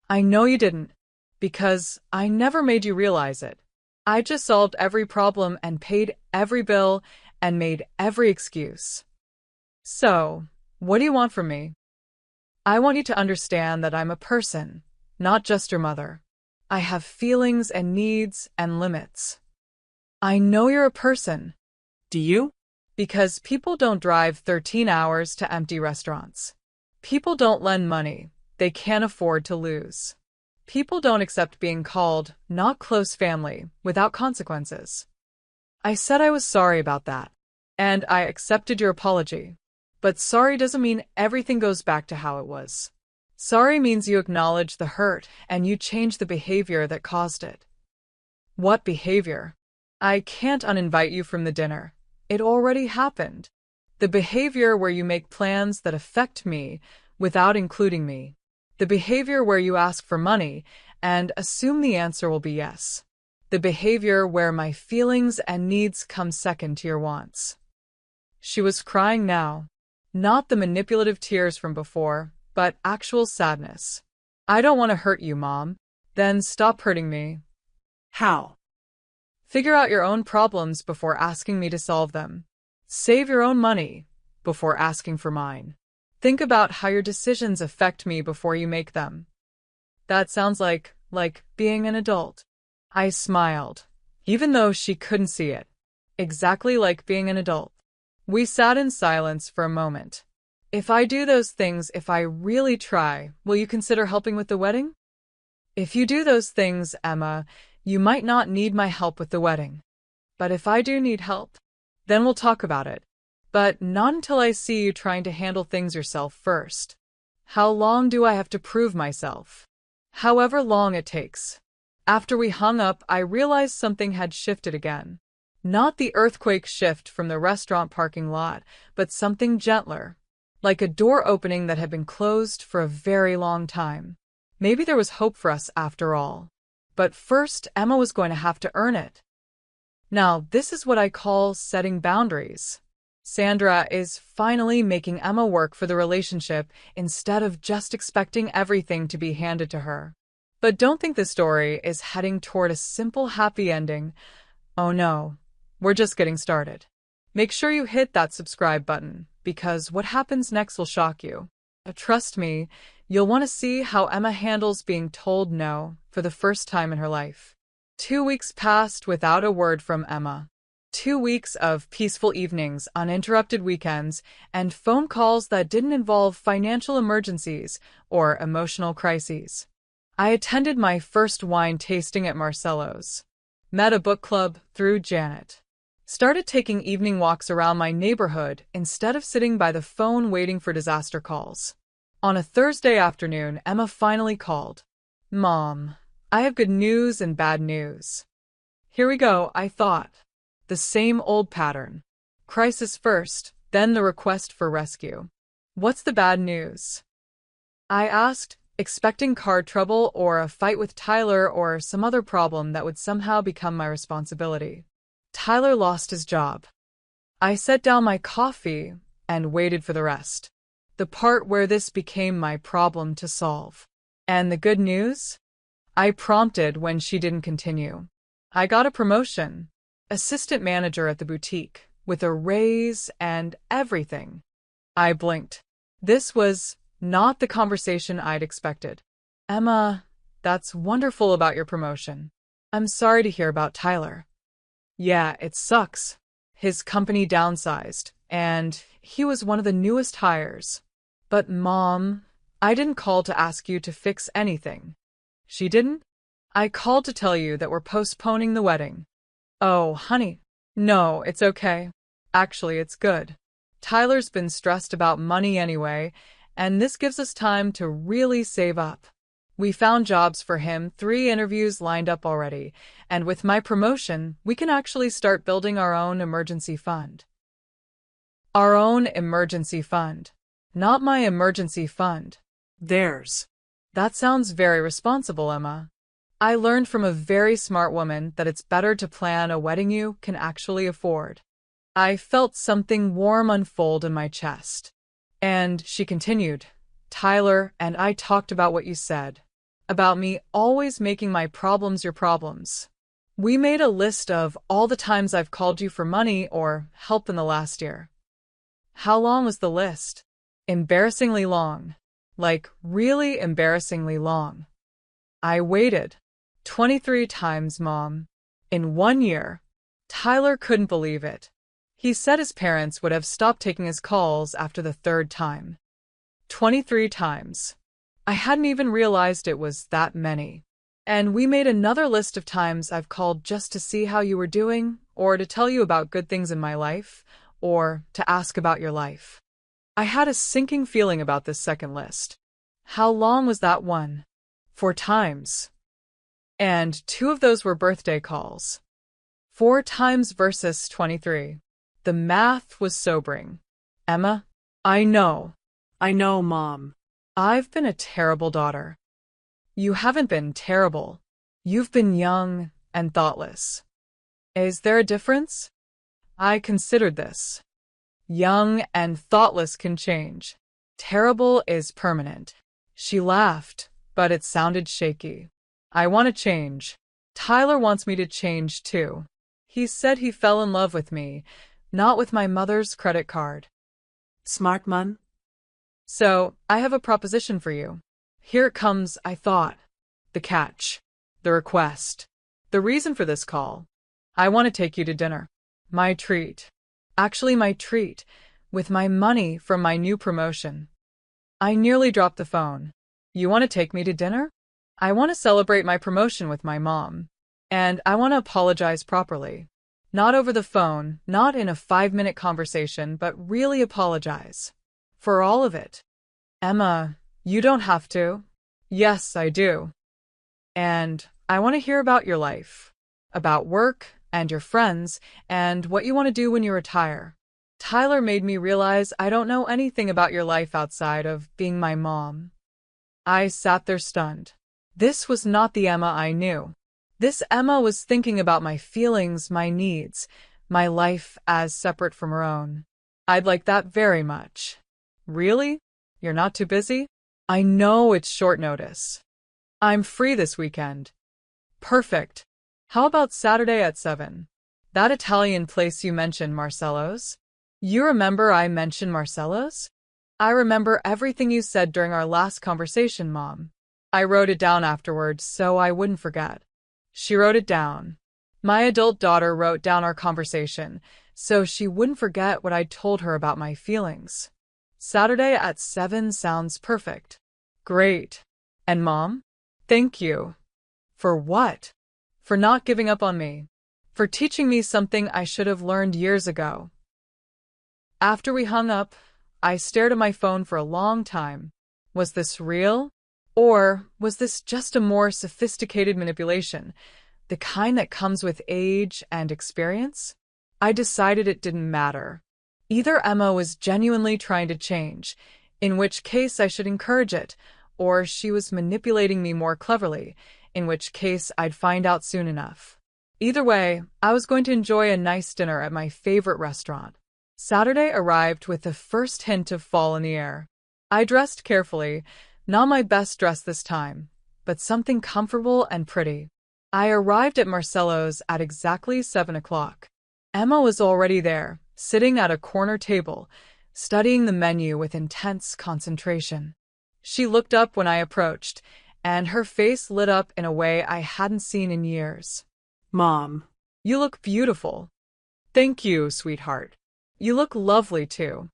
I know you didn't, because I never made you realize it. I just solved every problem and paid every bill and made every excuse. So, what do you want from me? I want you to understand that I'm a person, not just your mother. I have feelings and needs and limits. I know you're a person. Do you? Because people don't drive 13 hours to empty restaurants. People don't lend money they can't afford to lose. People don't accept being called not close family without consequences. I said I was sorry about that, and I accepted your apology. But sorry doesn't mean everything goes back to how it was. Sorry means you acknowledge the hurt and you change the behavior that caused it. What behavior? I can't uninvite you from the dinner. It already happened. The behavior where you make plans that affect me without including me. The behavior where you ask for money and assume the answer will be yes. The behavior where my feelings and needs come second to your wants. She was crying now, not the manipulative tears from before, but actual sadness. I don't want to hurt you, Mom. Then stop hurting me. How? Figure out your own problems before asking me to solve them. Save your own money before asking for mine. Think about how your decisions affect me before you make them. That sounds like being an adult. I smiled, even though she couldn't see it. Exactly like being an adult. We sat in silence for a moment. If I do those things, if I really try, will you consider helping with the wedding? If you do those things, Emma, you might not need my help with the wedding. But if I do need help, then we'll talk about it. But not until I see you trying to handle things yourself first. How long do I have to prove myself? However long it takes. After we hung up, I realized something had shifted again. Not the earthquake shift from the restaurant parking lot, but something gentler. Like a door opening that had been closed for a very long time. Maybe there was hope for us after all. But first, Emma was going to have to earn it. Now, this is what I call setting boundaries. Sandra is finally making Emma work for the relationship instead of just expecting everything to be handed to her. But don't think the story is heading toward a simple happy ending. Oh no, we're just getting started. Make sure you hit that subscribe button, because what happens next will shock you. Trust me, you'll want to see how Emma handles being told no for the first time in her life. 2 weeks passed without a word from Emma. 2 weeks of peaceful evenings, uninterrupted weekends, and phone calls that didn't involve financial emergencies or emotional crises. I attended my first wine tasting at Marcello's. Met a book club through Janet. Started taking evening walks around my neighborhood instead of sitting by the phone waiting for disaster calls. On a Thursday afternoon, Emma finally called. Mom, I have good news and bad news. Here we go, I thought. The same old pattern. Crisis first, then the request for rescue. What's the bad news? I asked, expecting car trouble or a fight with Tyler or some other problem that would somehow become my responsibility. Tyler lost his job. I set down my coffee and waited for the rest. The part where this became my problem to solve. And the good news? I prompted when she didn't continue. I got a promotion. Assistant manager at the boutique, with a raise and everything. I blinked. This was not the conversation I'd expected. Emma, that's wonderful about your promotion. I'm sorry to hear about Tyler. Yeah, it sucks. His company downsized, and he was one of the newest hires. But Mom, I didn't call to ask you to fix anything. She didn't? I called to tell you that we're postponing the wedding. Oh, honey. No, it's okay. Actually, it's good. Tyler's been stressed about money anyway, and this gives us time to really save up. We found jobs for him, 3 interviews lined up already, and with my promotion, we can actually start building our own emergency fund. Our own emergency fund. Not my emergency fund. Theirs. That sounds very responsible, Emma. I learned from a very smart woman that it's better to plan a wedding you can actually afford. I felt something warm unfold in my chest. And she continued, Tyler and I talked about what you said. About me always making my problems your problems. We made a list of all the times I've called you for money or help in the last year. How long was the list? Embarrassingly long. Like, really embarrassingly long. I waited. 23 times, Mom. In 1 year. Tyler couldn't believe it. He said his parents would have stopped taking his calls after the 3rd time. 23 times. I hadn't even realized it was that many. And we made another list of times I've called just to see how you were doing, or to tell you about good things in my life, or to ask about your life. I had a sinking feeling about this second list. How long was that one? 4 times. And 2 of those were birthday calls. 4 times versus 23. The math was sobering. Emma, I know. I know, Mom. I've been a terrible daughter. You haven't been terrible. You've been young and thoughtless. Is there a difference? I considered this. Young and thoughtless can change. Terrible is permanent. She laughed, but it sounded shaky. I want to change. Tyler wants me to change too. He said he fell in love with me, not with my mother's credit card. Smart man. So, I have a proposition for you. Here it comes, I thought. The catch. The request. The reason for this call. I want to take you to dinner. My treat. Actually, my treat. With my money from my new promotion. I nearly dropped the phone. You want to take me to dinner? I want to celebrate my promotion with my mom. And I want to apologize properly. Not over the phone, not in a 5-minute conversation, but really apologize. For all of it. Emma, you don't have to. Yes, I do. And I want to hear about your life. About work and your friends and what you want to do when you retire. Tyler made me realize I don't know anything about your life outside of being my mom. I sat there stunned. This was not the Emma I knew. This Emma was thinking about my feelings, my needs, my life as separate from her own. I'd like that very much. Really? You're not too busy? I know it's short notice. I'm free this weekend. Perfect. How about Saturday at 7? That Italian place you mentioned, Marcello's? You remember I mentioned Marcello's? I remember everything you said during our last conversation, Mom. I wrote it down afterwards so I wouldn't forget. She wrote it down. My adult daughter wrote down our conversation so she wouldn't forget what I'd told her about my feelings. Saturday at 7 sounds perfect. Great. And Mom? Thank you. For what? For not giving up on me. For teaching me something I should have learned years ago. After we hung up, I stared at my phone for a long time. Was this real? Or was this just a more sophisticated manipulation, the kind that comes with age and experience? I decided it didn't matter. Either Emma was genuinely trying to change, in which case I should encourage it, or she was manipulating me more cleverly, in which case I'd find out soon enough. Either way, I was going to enjoy a nice dinner at my favorite restaurant. Saturday arrived with the first hint of fall in the air. I dressed carefully, not my best dress this time, but something comfortable and pretty. I arrived at Marcello's at exactly 7 o'clock. Emma was already there, sitting at a corner table, studying the menu with intense concentration. She looked up when I approached, and her face lit up in a way I hadn't seen in years. Mom. You look beautiful. Thank you, sweetheart. You look lovely, too.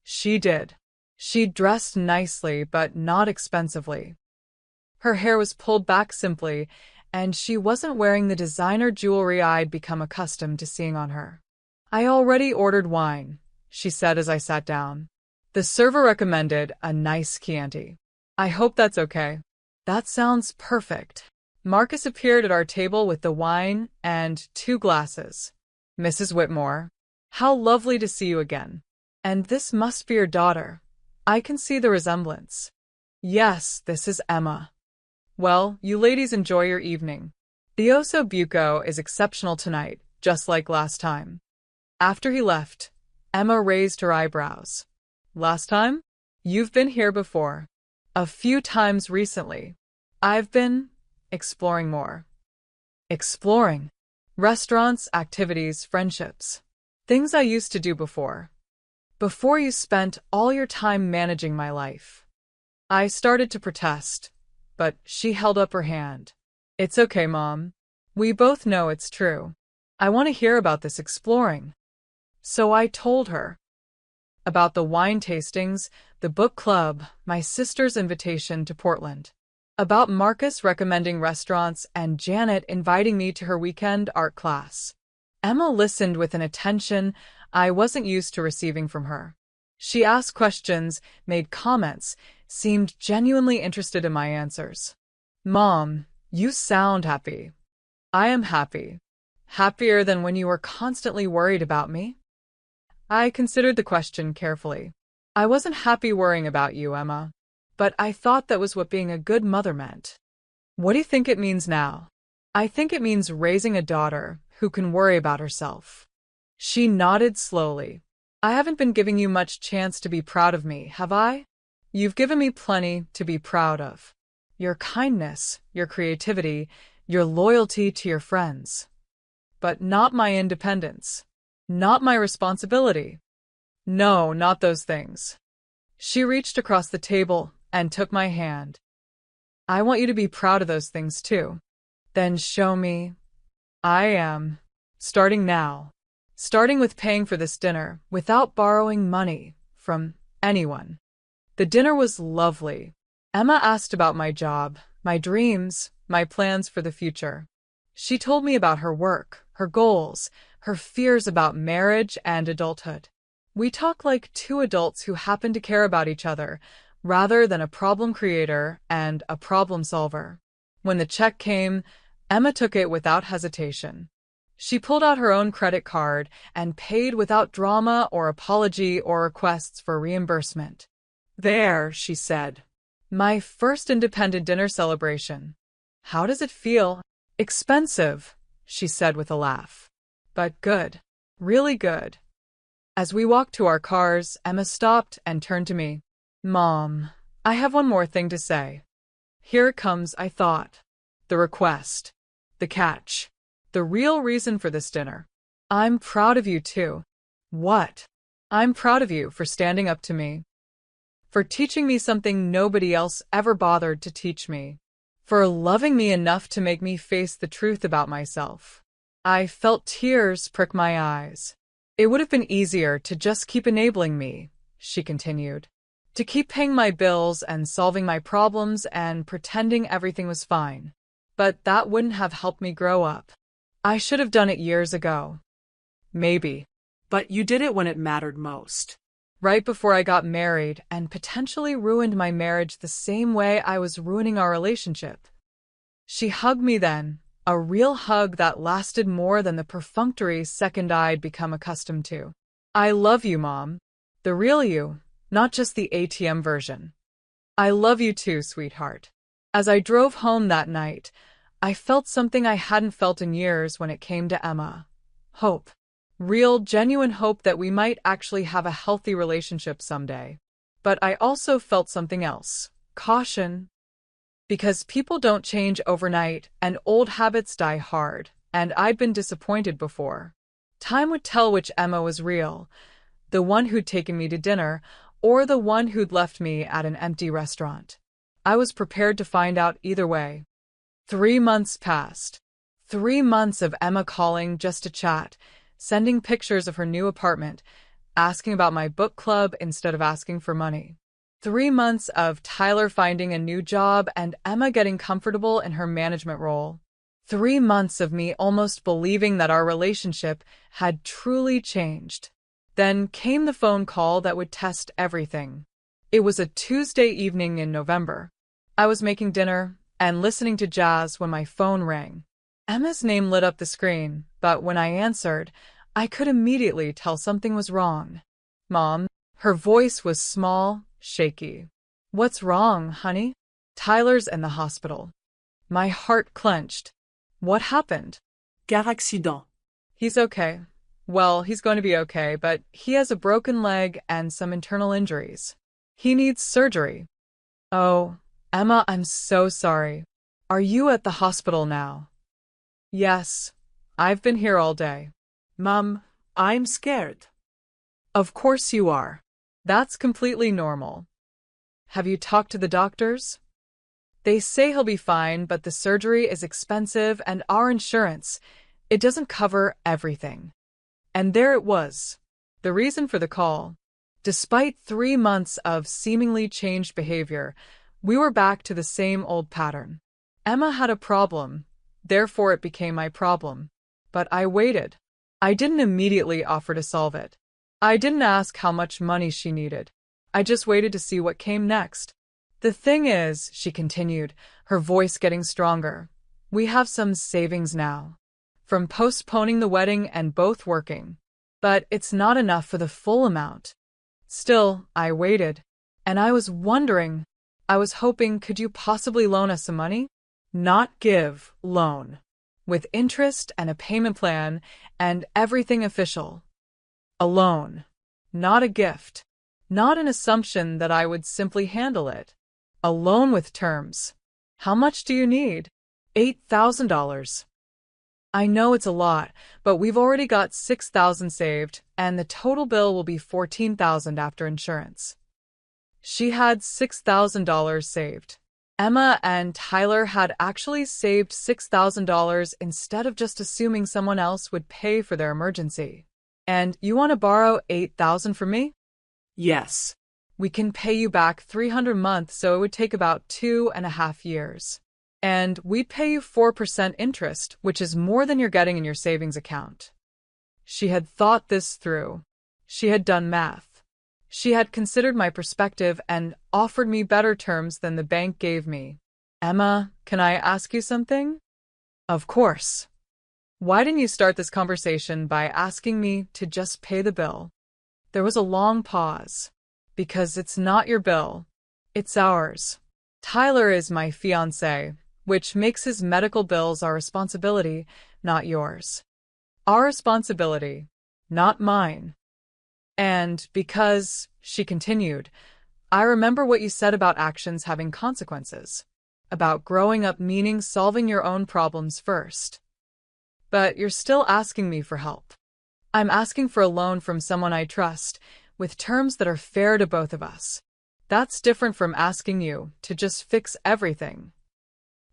She did. She dressed nicely, but not expensively. Her hair was pulled back simply, and she wasn't wearing the designer jewelry I'd become accustomed to seeing on her. "I already ordered wine," she said as I sat down. "The server recommended a nice Chianti. I hope that's okay." "That sounds perfect." Marcus appeared at our table with the wine and 2 glasses. "Mrs. Whitmore, how lovely to see you again. And this must be your daughter. I can see the resemblance." "Yes, this is Emma." "Well, you ladies enjoy your evening. The osso buco is exceptional tonight, just like last time." After he left, Emma raised her eyebrows. "Last time? You've been here before." "A few times recently. I've been exploring more." "Exploring?" "Restaurants, activities, friendships. Things I used to do before. Before you spent all your time managing my life." I started to protest, but she held up her hand. "It's okay, Mom. We both know it's true. I want to hear about this exploring." So I told her about the wine tastings, the book club, my sister's invitation to Portland, about Marcus recommending restaurants and Janet inviting me to her weekend art class. Emma listened with an attention I wasn't used to receiving from her. She asked questions, made comments, seemed genuinely interested in my answers. "Mom, you sound happy." "I am happy. Happier than when you were constantly worried about me?" I considered the question carefully. "I wasn't happy worrying about you, Emma, but I thought that was what being a good mother meant." "What do you think it means now?" "I think it means raising a daughter who can worry about herself." She nodded slowly. "I haven't been giving you much chance to be proud of me, have I?" "You've given me plenty to be proud of. Your kindness, your creativity, your loyalty to your friends. But not my independence. Not my responsibility. No, not those things." She reached across the table and took my hand. "I want you to be proud of those things too." "Then show me." "I am. Starting now. Starting with paying for this dinner without borrowing money from anyone." The dinner was lovely. Emma asked about my job, my dreams, my plans for the future. She told me about her work, her goals, her fears about marriage and adulthood. We talked like 2 adults who happen to care about each other, rather than a problem creator and a problem solver. When the check came, Emma took it without hesitation. She pulled out her own credit card and paid without drama or apology or requests for reimbursement. "There," she said. "My first independent dinner celebration. How does it feel?" "Expensive," she said with a laugh. "But good. Really good." As we walked to our cars, Emma stopped and turned to me. "Mom, I have one more thing to say." Here it comes, I thought. The request. The catch. The real reason for this dinner. "I'm proud of you too." "What?" "I'm proud of you for standing up to me. For teaching me something nobody else ever bothered to teach me. For loving me enough to make me face the truth about myself." I felt tears prick my eyes. "It would have been easier to just keep enabling me," she continued. "To keep paying my bills and solving my problems and pretending everything was fine. But that wouldn't have helped me grow up. I should have done it years ago." "Maybe. But you did it when it mattered most." "Right before I got married and potentially ruined my marriage the same way I was ruining our relationship." She hugged me then, a real hug that lasted more than the perfunctory second I'd become accustomed to. "I love you, Mom. The real you, not just the ATM version." "I love you too, sweetheart." As I drove home that night, I felt something I hadn't felt in years when it came to Emma. Hope. Real, genuine hope that we might actually have a healthy relationship someday. But I also felt something else. Caution. Because people don't change overnight and old habits die hard, and I'd been disappointed before. Time would tell which Emma was real, the one who'd taken me to dinner, or the one who'd left me at an empty restaurant. I was prepared to find out either way. 3 months passed. 3 months of Emma calling just to chat, sending pictures of her new apartment, asking about my book club instead of asking for money. 3 months of Tyler finding a new job and Emma getting comfortable in her management role. 3 months of me almost believing that our relationship had truly changed. Then came the phone call that would test everything. It was a Tuesday evening in November. I was making dinner and listening to jazz when my phone rang. Emma's name lit up the screen, but when I answered, I could immediately tell something was wrong. Mom, her voice was small, shaky. What's wrong, honey? Tyler's in the hospital. My heart clenched. What happened? Car accident. He's okay. Well, he's going to be okay, but he has a broken leg and some internal injuries. He needs surgery. Oh, Emma, I'm so sorry. Are you at the hospital now? Yes, I've been here all day. Mom, I'm scared. Of course you are. That's completely normal. Have you talked to the doctors? They say he'll be fine, but the surgery is expensive and our insurance, it doesn't cover everything. And there it was. The reason for the call. Despite 3 months of seemingly changed behavior, we were back to the same old pattern. Emma had a problem, therefore it became my problem. But I waited. I didn't immediately offer to solve it. I didn't ask how much money she needed. I just waited to see what came next. The thing is, she continued, her voice getting stronger, we have some savings now. From postponing the wedding and both working. But it's not enough for the full amount. Still, I waited. And I was wondering, I was hoping, could you possibly loan us some money? Not give, loan. With interest and a payment plan and everything official. A loan. Not a gift. Not an assumption that I would simply handle it. A loan with terms. How much do you need? $8,000. I know it's a lot, but we've already got $6,000 saved, and the total bill will be $14,000 after insurance. She had $6,000 saved. Emma and Tyler had actually saved $6,000 instead of just assuming someone else would pay for their emergency. And you want to borrow $8,000 from me? Yes. We can pay you back $300 a month, so it would take about 2.5 years. And we'd pay you 4% interest, which is more than you're getting in your savings account. She had thought this through. She had done math. She had considered my perspective and offered me better terms than the bank gave me. Emma, can I ask you something? Of course. Why didn't you start this conversation by asking me to just pay the bill? There was a long pause. Because it's not your bill. It's ours. Tyler is my fiancé, which makes his medical bills our responsibility, not yours. Our responsibility, not mine. And because, she continued, I remember what you said about actions having consequences. About growing up meaning solving your own problems first. But you're still asking me for help. I'm asking for a loan from someone I trust, with terms that are fair to both of us. That's different from asking you to just fix everything.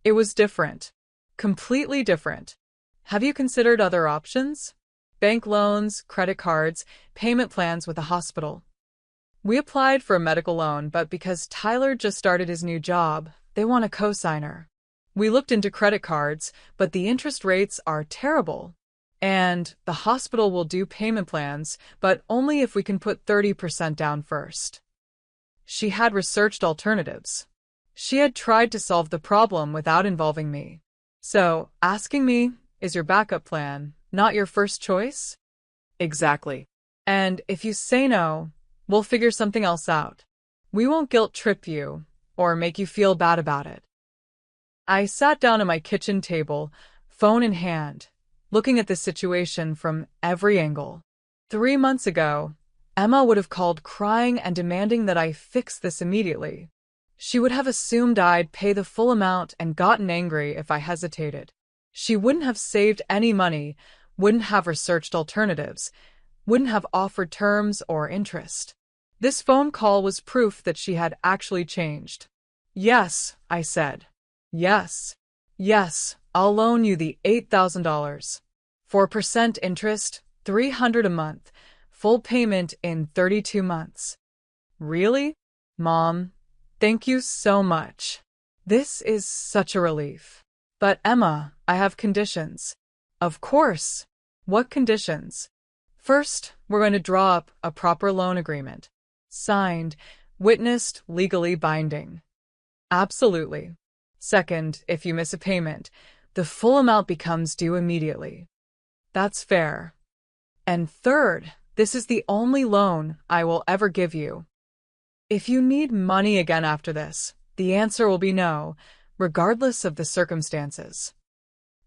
It was different. Completely different. Have you considered other options? Bank loans, credit cards, payment plans with a hospital. We applied for a medical loan, but because Tyler just started his new job, they want a cosigner. We looked into credit cards, but the interest rates are terrible. And the hospital will do payment plans, but only if we can put 30% down first. She had researched alternatives. She had tried to solve the problem without involving me. So, asking me is your backup plan, not your first choice? Exactly. And if you say no, we'll figure something else out. We won't guilt trip you or make you feel bad about it. I sat down at my kitchen table, phone in hand, looking at the situation from every angle. 3 months ago, Emma would have called crying and demanding that I fix this immediately. She would have assumed I'd pay the full amount and gotten angry if I hesitated. She wouldn't have saved any money, wouldn't have researched alternatives, wouldn't have offered terms or interest. This phone call was proof that she had actually changed. Yes, I said. Yes. Yes, I'll loan you the $8,000. 4% interest, $300 a month, full payment in 32 months. Really? Mom, thank you so much. This is such a relief. But Emma, I have conditions. Of course. What conditions? First, we're going to draw up a proper loan agreement. Signed, witnessed, legally binding. Absolutely. Second, if you miss a payment, the full amount becomes due immediately. That's fair. And third, this is the only loan I will ever give you. If you need money again after this, the answer will be no, regardless of the circumstances.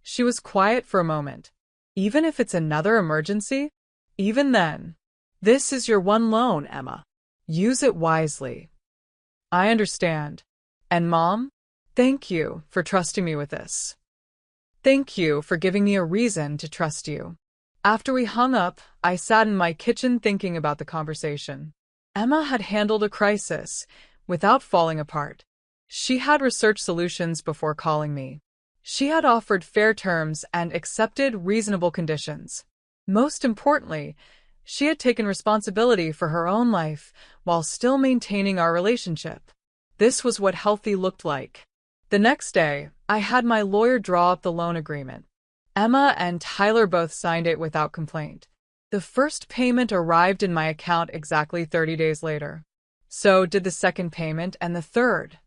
She was quiet for a moment. Even if it's another emergency? Even then. This is your one loan, Emma. Use it wisely. I understand. And Mom, thank you for trusting me with this. Thank you for giving me a reason to trust you. After we hung up, I sat in my kitchen thinking about the conversation. Emma had handled a crisis without falling apart. She had researched solutions before calling me. She had offered fair terms and accepted reasonable conditions. Most importantly, she had taken responsibility for her own life while still maintaining our relationship. This was what healthy looked like. The next day, I had my lawyer draw up the loan agreement. Emma and Tyler both signed it without complaint. The first payment arrived in my account exactly 30 days later. So did the second payment and the third.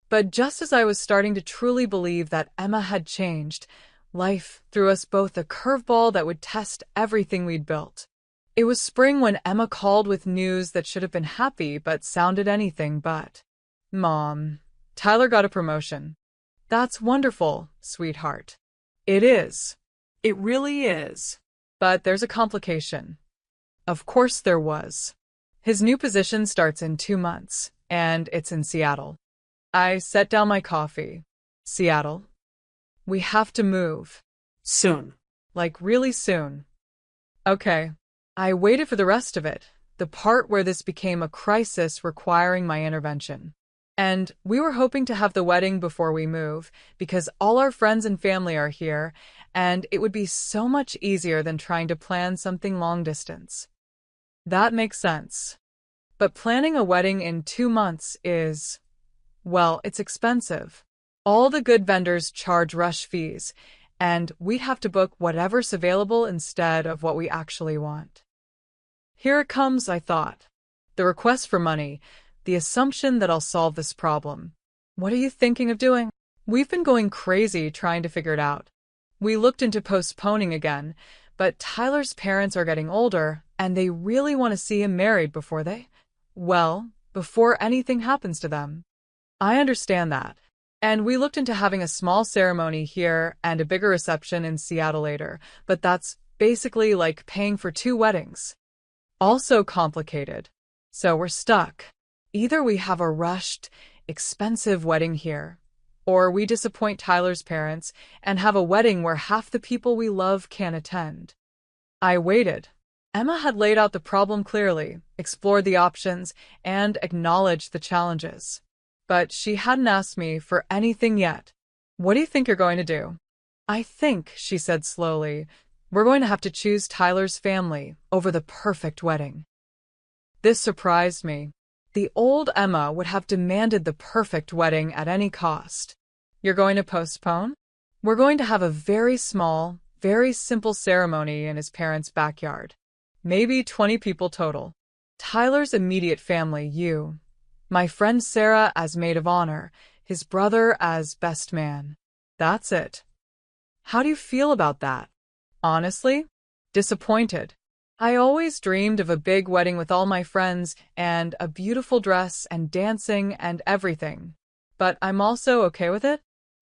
But just as I was starting to truly believe that Emma had changed, life threw us both a curveball that would test everything we'd built. It was spring when Emma called with news that should have been happy but sounded anything but. Mom, Tyler got a promotion. That's wonderful, sweetheart. It is. It really is. But there's a complication. Of course there was. His new position starts in 2 months, and it's in Seattle. I set down my coffee. Seattle? We have to move. Soon. Like really soon. Okay. I waited for the rest of it, the part where this became a crisis requiring my intervention. And we were hoping to have the wedding before we move, because all our friends and family are here, and it would be so much easier than trying to plan something long distance. That makes sense. But planning a wedding in 2 months is, well, it's expensive. All the good vendors charge rush fees, and we'd have to book whatever's available instead of what we actually want. Here it comes, I thought. The request for money, the assumption that I'll solve this problem. What are you thinking of doing? We've been going crazy trying to figure it out. We looked into postponing again, but Tyler's parents are getting older, and they really want to see him married before anything happens to them. I understand that. And we looked into having a small ceremony here and a bigger reception in Seattle later, but that's basically like paying for 2 weddings. Also complicated. So we're stuck. Either we have a rushed, expensive wedding here, or we disappoint Tyler's parents and have a wedding where half the people we love can't attend. I waited. Emma had laid out the problem clearly, explored the options, and acknowledged the challenges. But she hadn't asked me for anything yet. What do you think you're going to do? I think, she said slowly, we're going to have to choose Tyler's family over the perfect wedding. This surprised me. The old Emma would have demanded the perfect wedding at any cost. You're going to postpone? We're going to have a very small, very simple ceremony in his parents' backyard. Maybe 20 people total. Tyler's immediate family, you. My friend Sarah as maid of honor, his brother as best man. That's it. How do you feel about that? Honestly? Disappointed. I always dreamed of a big wedding with all my friends and a beautiful dress and dancing and everything. But I'm also okay with it.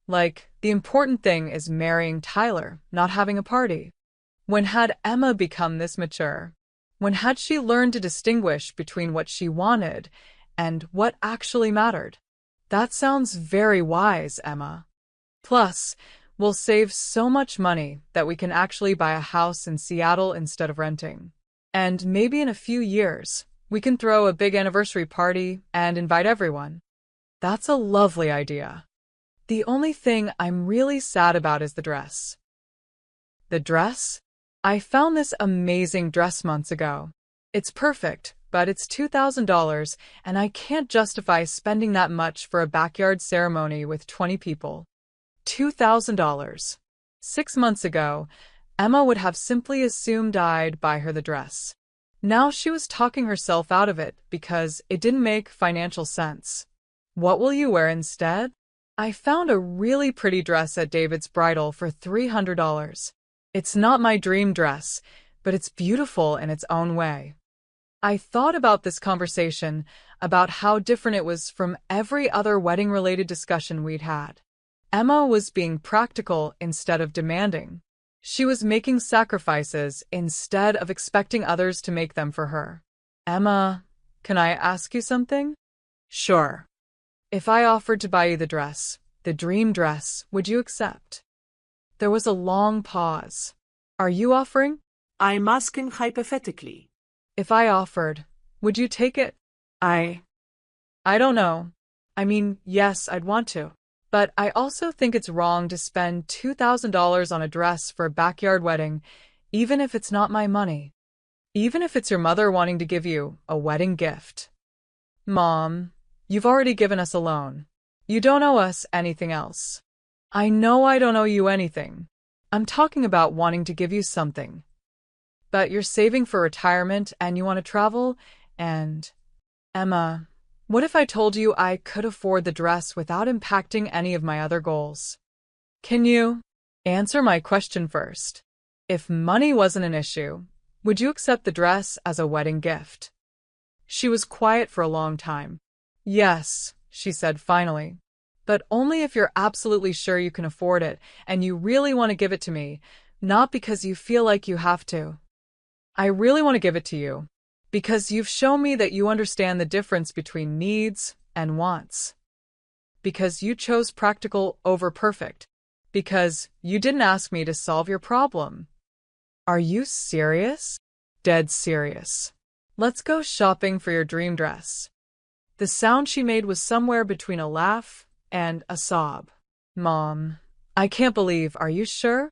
Like, the important thing is marrying Tyler, not having a party. When had Emma become this mature? When had she learned to distinguish between what she wanted and what actually mattered? That sounds very wise, Emma. Plus, we'll save so much money that we can actually buy a house in Seattle instead of renting. And maybe in a few years, we can throw a big anniversary party and invite everyone. That's a lovely idea. The only thing I'm really sad about is the dress. The dress? I found this amazing dress months ago. It's perfect, but it's $2,000, and I can't justify spending that much for a backyard ceremony with 20 people. $2,000. 6 months ago, Emma would have simply assumed I'd buy her the dress. Now she was talking herself out of it because it didn't make financial sense. What will you wear instead? I found a really pretty dress at David's Bridal for $300. It's not my dream dress, but it's beautiful in its own way. I thought about this conversation, about how different it was from every other wedding-related discussion we'd had. Emma was being practical instead of demanding. She was making sacrifices instead of expecting others to make them for her. Emma, can I ask you something? Sure. If I offered to buy you the dress, the dream dress, would you accept? There was a long pause. Are you offering? I'm asking hypothetically. If I offered, would you take it? I don't know. I mean, yes, I'd want to. But I also think it's wrong to spend $2,000 on a dress for a backyard wedding, even if it's not my money. Even if it's your mother wanting to give you a wedding gift. Mom, you've already given us a loan. You don't owe us anything else. I know I don't owe you anything. I'm talking about wanting to give you something. But you're saving for retirement and you want to travel, and... Emma, what if I told you I could afford the dress without impacting any of my other goals? Can you answer my question first? If money wasn't an issue, would you accept the dress as a wedding gift? She was quiet for a long time. Yes, she said finally. But only if you're absolutely sure you can afford it and you really want to give it to me, not because you feel like you have to. I really want to give it to you, because you've shown me that you understand the difference between needs and wants. Because you chose practical over perfect. Because you didn't ask me to solve your problem. Are you serious? Dead serious. Let's go shopping for your dream dress. The sound she made was somewhere between a laugh and a sob. Mom, I can't believe, are you sure?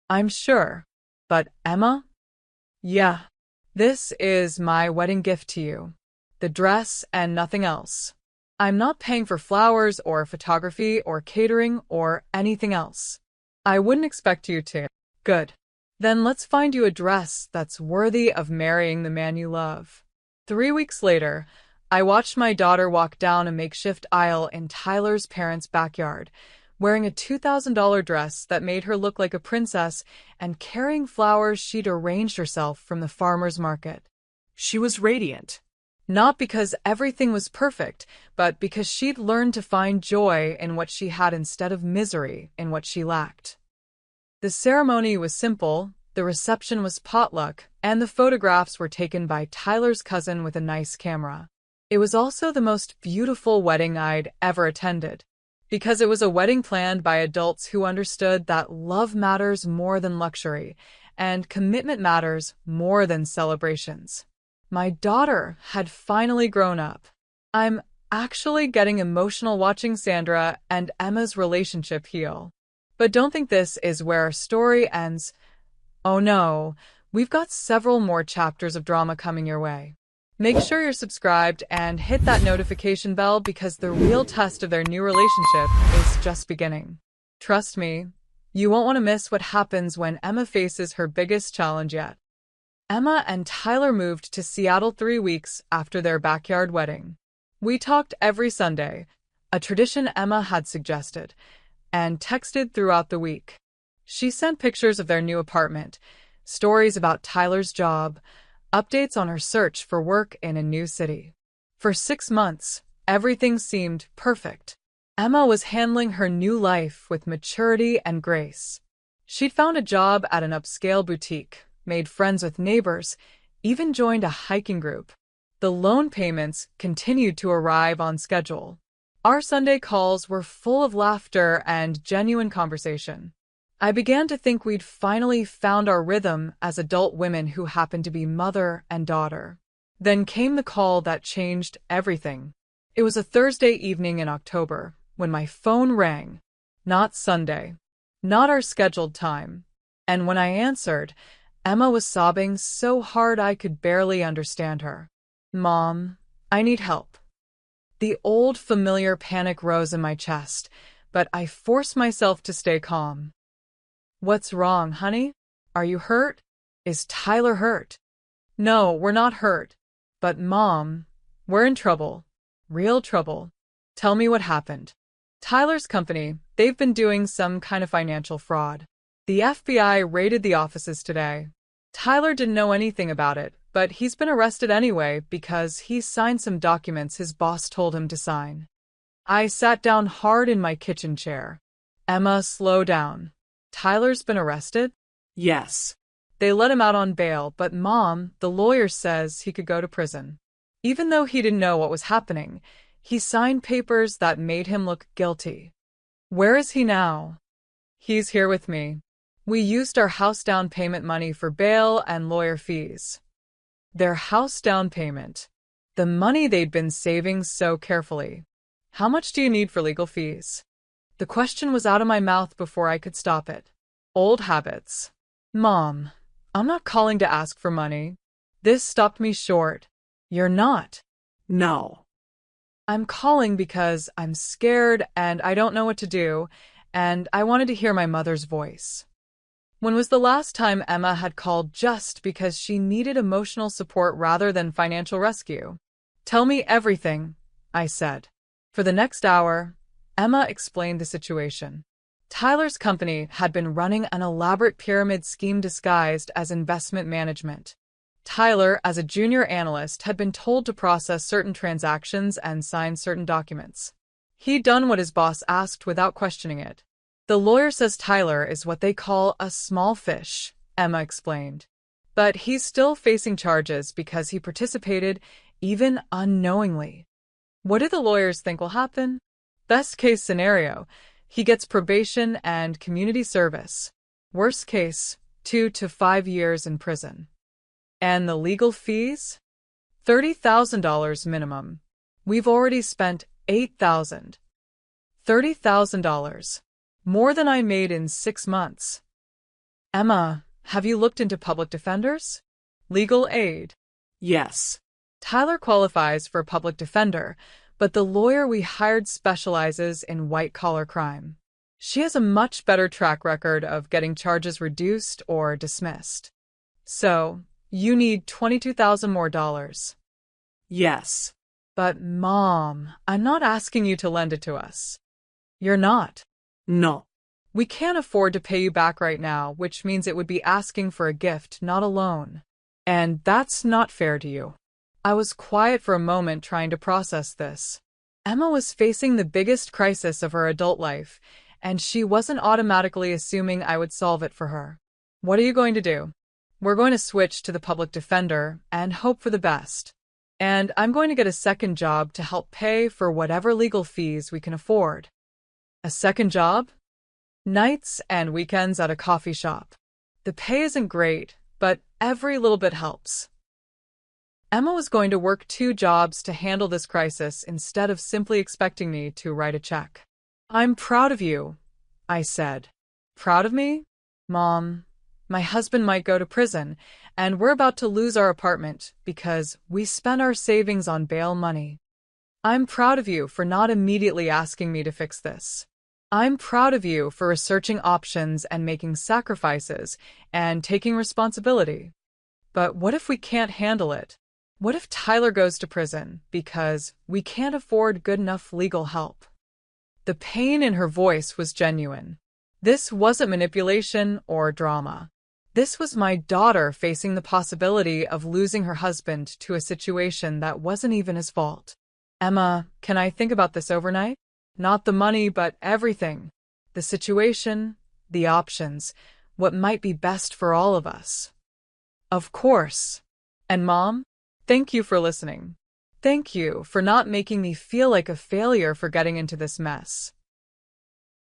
I'm sure. But Emma? Yeah. This is my wedding gift to you. The dress and nothing else. I'm not paying for flowers or photography or catering or anything else. I wouldn't expect you to. Good. Then let's find you a dress that's worthy of marrying the man you love. 3 weeks later, I watched my daughter walk down a makeshift aisle in Tyler's parents' backyard, wearing a $2,000 dress that made her look like a princess and carrying flowers she'd arranged herself from the farmer's market. She was radiant. Not because everything was perfect, but because she'd learned to find joy in what she had instead of misery in what she lacked. The ceremony was simple, the reception was potluck, and the photographs were taken by Tyler's cousin with a nice camera. It was also the most beautiful wedding I'd ever attended, because it was a wedding planned by adults who understood that love matters more than luxury, and commitment matters more than celebrations. My daughter had finally grown up. I'm actually getting emotional watching Sandra and Emma's relationship heal. But don't think this is where our story ends. Oh no, we've got several more chapters of drama coming your way. Make sure you're subscribed and hit that notification bell because the real test of their new relationship is just beginning. Trust me, you won't want to miss what happens when Emma faces her biggest challenge yet. Emma and Tyler moved to Seattle 3 weeks after their backyard wedding. We talked every Sunday, a tradition Emma had suggested, and texted throughout the week. She sent pictures of their new apartment, stories about Tyler's job, updates on her search for work in a new city. For 6 months, everything seemed perfect. Emma was handling her new life with maturity and grace. She'd found a job at an upscale boutique, made friends with neighbors, even joined a hiking group. The loan payments continued to arrive on schedule. Our Sunday calls were full of laughter and genuine conversation. I began to think we'd finally found our rhythm as adult women who happened to be mother and daughter. Then came the call that changed everything. It was a Thursday evening in October when my phone rang. Not Sunday. Not our scheduled time. And when I answered, Emma was sobbing so hard I could barely understand her. Mom, I need help. The old familiar panic rose in my chest, but I forced myself to stay calm. What's wrong, honey? Are you hurt? Is Tyler hurt? No, we're not hurt. But Mom, we're in trouble. Real trouble. Tell me what happened. Tyler's company, they've been doing some kind of financial fraud. The FBI raided the offices today. Tyler didn't know anything about it, but he's been arrested anyway because he signed some documents his boss told him to sign. I sat down hard in my kitchen chair. Emma, slow down. Tyler's been arrested? Yes. They let him out on bail, but Mom, the lawyer says he could go to prison. Even though he didn't know what was happening, he signed papers that made him look guilty. Where is he now? He's here with me. We used our house down payment money for bail and lawyer fees. Their house down payment. The money they'd been saving so carefully. How much do you need for legal fees? The question was out of my mouth before I could stop it. Old habits. Mom, I'm not calling to ask for money. This stopped me short. You're not. No. I'm calling because I'm scared and I don't know what to do, and I wanted to hear my mother's voice. When was the last time Emma had called just because she needed emotional support rather than financial rescue? Tell me everything, I said. For the next hour, Emma explained the situation. Tyler's company had been running an elaborate pyramid scheme disguised as investment management. Tyler, as a junior analyst, had been told to process certain transactions and sign certain documents. He'd done what his boss asked without questioning it. The lawyer says Tyler is what they call a small fish, Emma explained. But he's still facing charges because he participated, even unknowingly. What do the lawyers think will happen? Best case scenario, he gets probation and community service. Worst case, 2 to 5 years in prison. And the legal fees? $30,000 minimum. We've already spent $8,000. $30,000. More than I made in 6 months. Emma, have you looked into public defenders? Legal aid? Yes. Tyler qualifies for a public defender, but the lawyer we hired specializes in white-collar crime. She has a much better track record of getting charges reduced or dismissed. So, you need $22,000 more dollars. Yes. But Mom, I'm not asking you to lend it to us. You're not. No. We can't afford to pay you back right now, which means it would be asking for a gift, not a loan. And that's not fair to you. I was quiet for a moment trying to process this. Emma was facing the biggest crisis of her adult life, and she wasn't automatically assuming I would solve it for her. What are you going to do? We're going to switch to the public defender and hope for the best. And I'm going to get a second job to help pay for whatever legal fees we can afford. A second job? Nights and weekends at a coffee shop. The pay isn't great, but every little bit helps. Emma was going to work 2 jobs to handle this crisis instead of simply expecting me to write a check. I'm proud of you, I said. Proud of me? Mom, my husband might go to prison, and we're about to lose our apartment because we spent our savings on bail money. I'm proud of you for not immediately asking me to fix this. I'm proud of you for researching options and making sacrifices and taking responsibility. But what if we can't handle it? What if Tyler goes to prison because we can't afford good enough legal help? The pain in her voice was genuine. This wasn't manipulation or drama. This was my daughter facing the possibility of losing her husband to a situation that wasn't even his fault. Emma, can I think about this overnight? Not the money, but everything. The situation, the options, what might be best for all of us. Of course. And Mom, thank you for listening. Thank you for not making me feel like a failure for getting into this mess.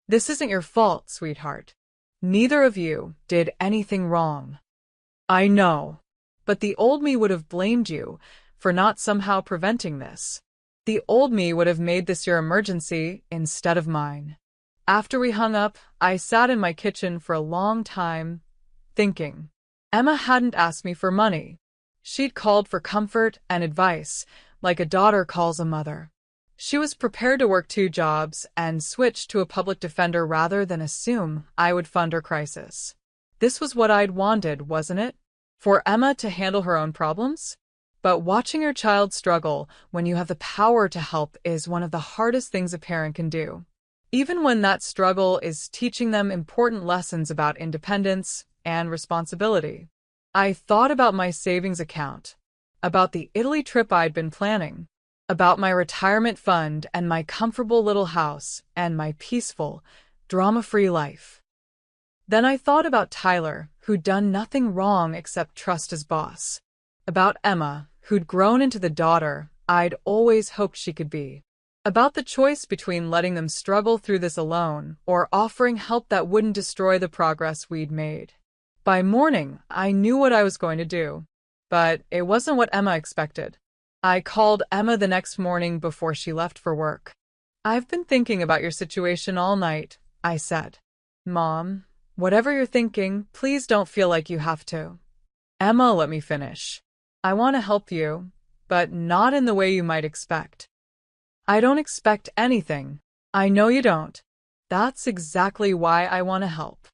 This isn't your fault, sweetheart. Neither of you did anything wrong. I know, but the old me would have blamed you for not somehow preventing this. The old me would have made this your emergency instead of mine. After we hung up, I sat in my kitchen for a long time, thinking. Emma hadn't asked me for money. She'd called for comfort and advice, like a daughter calls a mother. She was prepared to work 2 jobs and switch to a public defender rather than assume I would fund her crisis. This was what I'd wanted, wasn't it? For Emma to handle her own problems? But watching your child struggle when you have the power to help is one of the hardest things a parent can do. Even when that struggle is teaching them important lessons about independence and responsibility. I thought about my savings account, about the Italy trip I'd been planning, about my retirement fund and my comfortable little house and my peaceful, drama-free life. Then I thought about Tyler, who'd done nothing wrong except trust his boss. About Emma, who'd grown into the daughter I'd always hoped she could be. About the choice between letting them struggle through this alone or offering help that wouldn't destroy the progress we'd made. By morning, I knew what I was going to do, but it wasn't what Emma expected. I called Emma the next morning before she left for work. "I've been thinking about your situation all night," I said. "Mom, whatever you're thinking, please don't feel like you have to." "Emma, let me finish. I want to help you, but not in the way you might expect." "I don't expect anything. I know you don't. That's exactly why I want to help."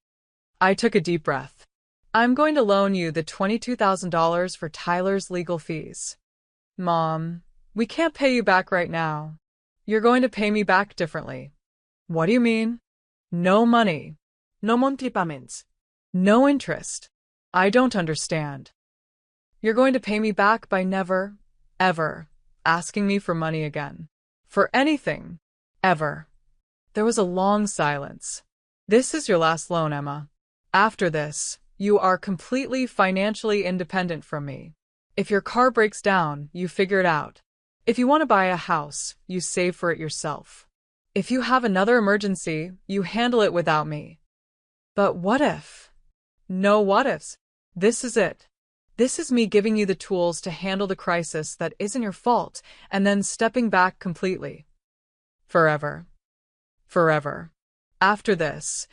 I took a deep breath. "I'm going to loan you the $22,000 for Tyler's legal fees." "Mom, we can't pay you back right now. You're going to pay me back differently." "What do you mean?" "No money. No monthly payments. No interest." "I don't understand." "You're going to pay me back by never, ever, asking me for money again. For anything. Ever." There was a long silence. "This is your last loan, Emma. After this, you are completely financially independent from me. If your car breaks down, you figure it out. If you want to buy a house, you save for it yourself. If you have another emergency, you handle it without me." "But what if?" "No what ifs. This is it. This is me giving you the tools to handle the crisis that isn't your fault and then stepping back completely. Forever. Forever. After this,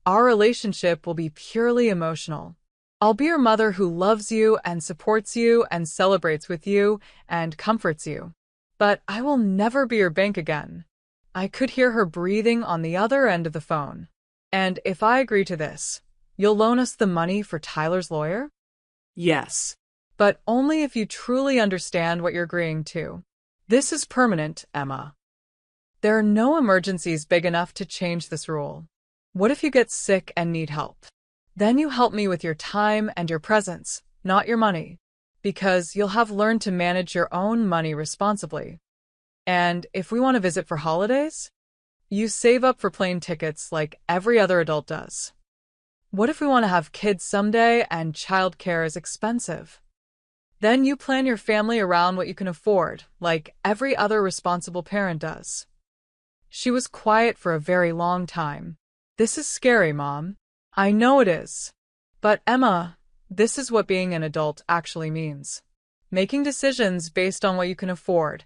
our relationship will be purely emotional. I'll be your mother who loves you and supports you and celebrates with you and comforts you. But I will never be your bank again." I could hear her breathing on the other end of the phone. "And if I agree to this, you'll loan us the money for Tyler's lawyer?" Yes. "But only if you truly understand what you're agreeing to. This is permanent, Emma. There are no emergencies big enough to change this rule. What if you get sick and need help? Then you help me with your time and your presence, not your money, because you'll have learned to manage your own money responsibly. And if we want to visit for holidays, you save up for plane tickets like every other adult does. What if we want to have kids someday and childcare is expensive? Then you plan your family around what you can afford, like every other responsible parent does." She was quiet for a very long time. "This is scary, Mom. I know it is. But Emma, this is what being an adult actually means. Making decisions based on what you can afford,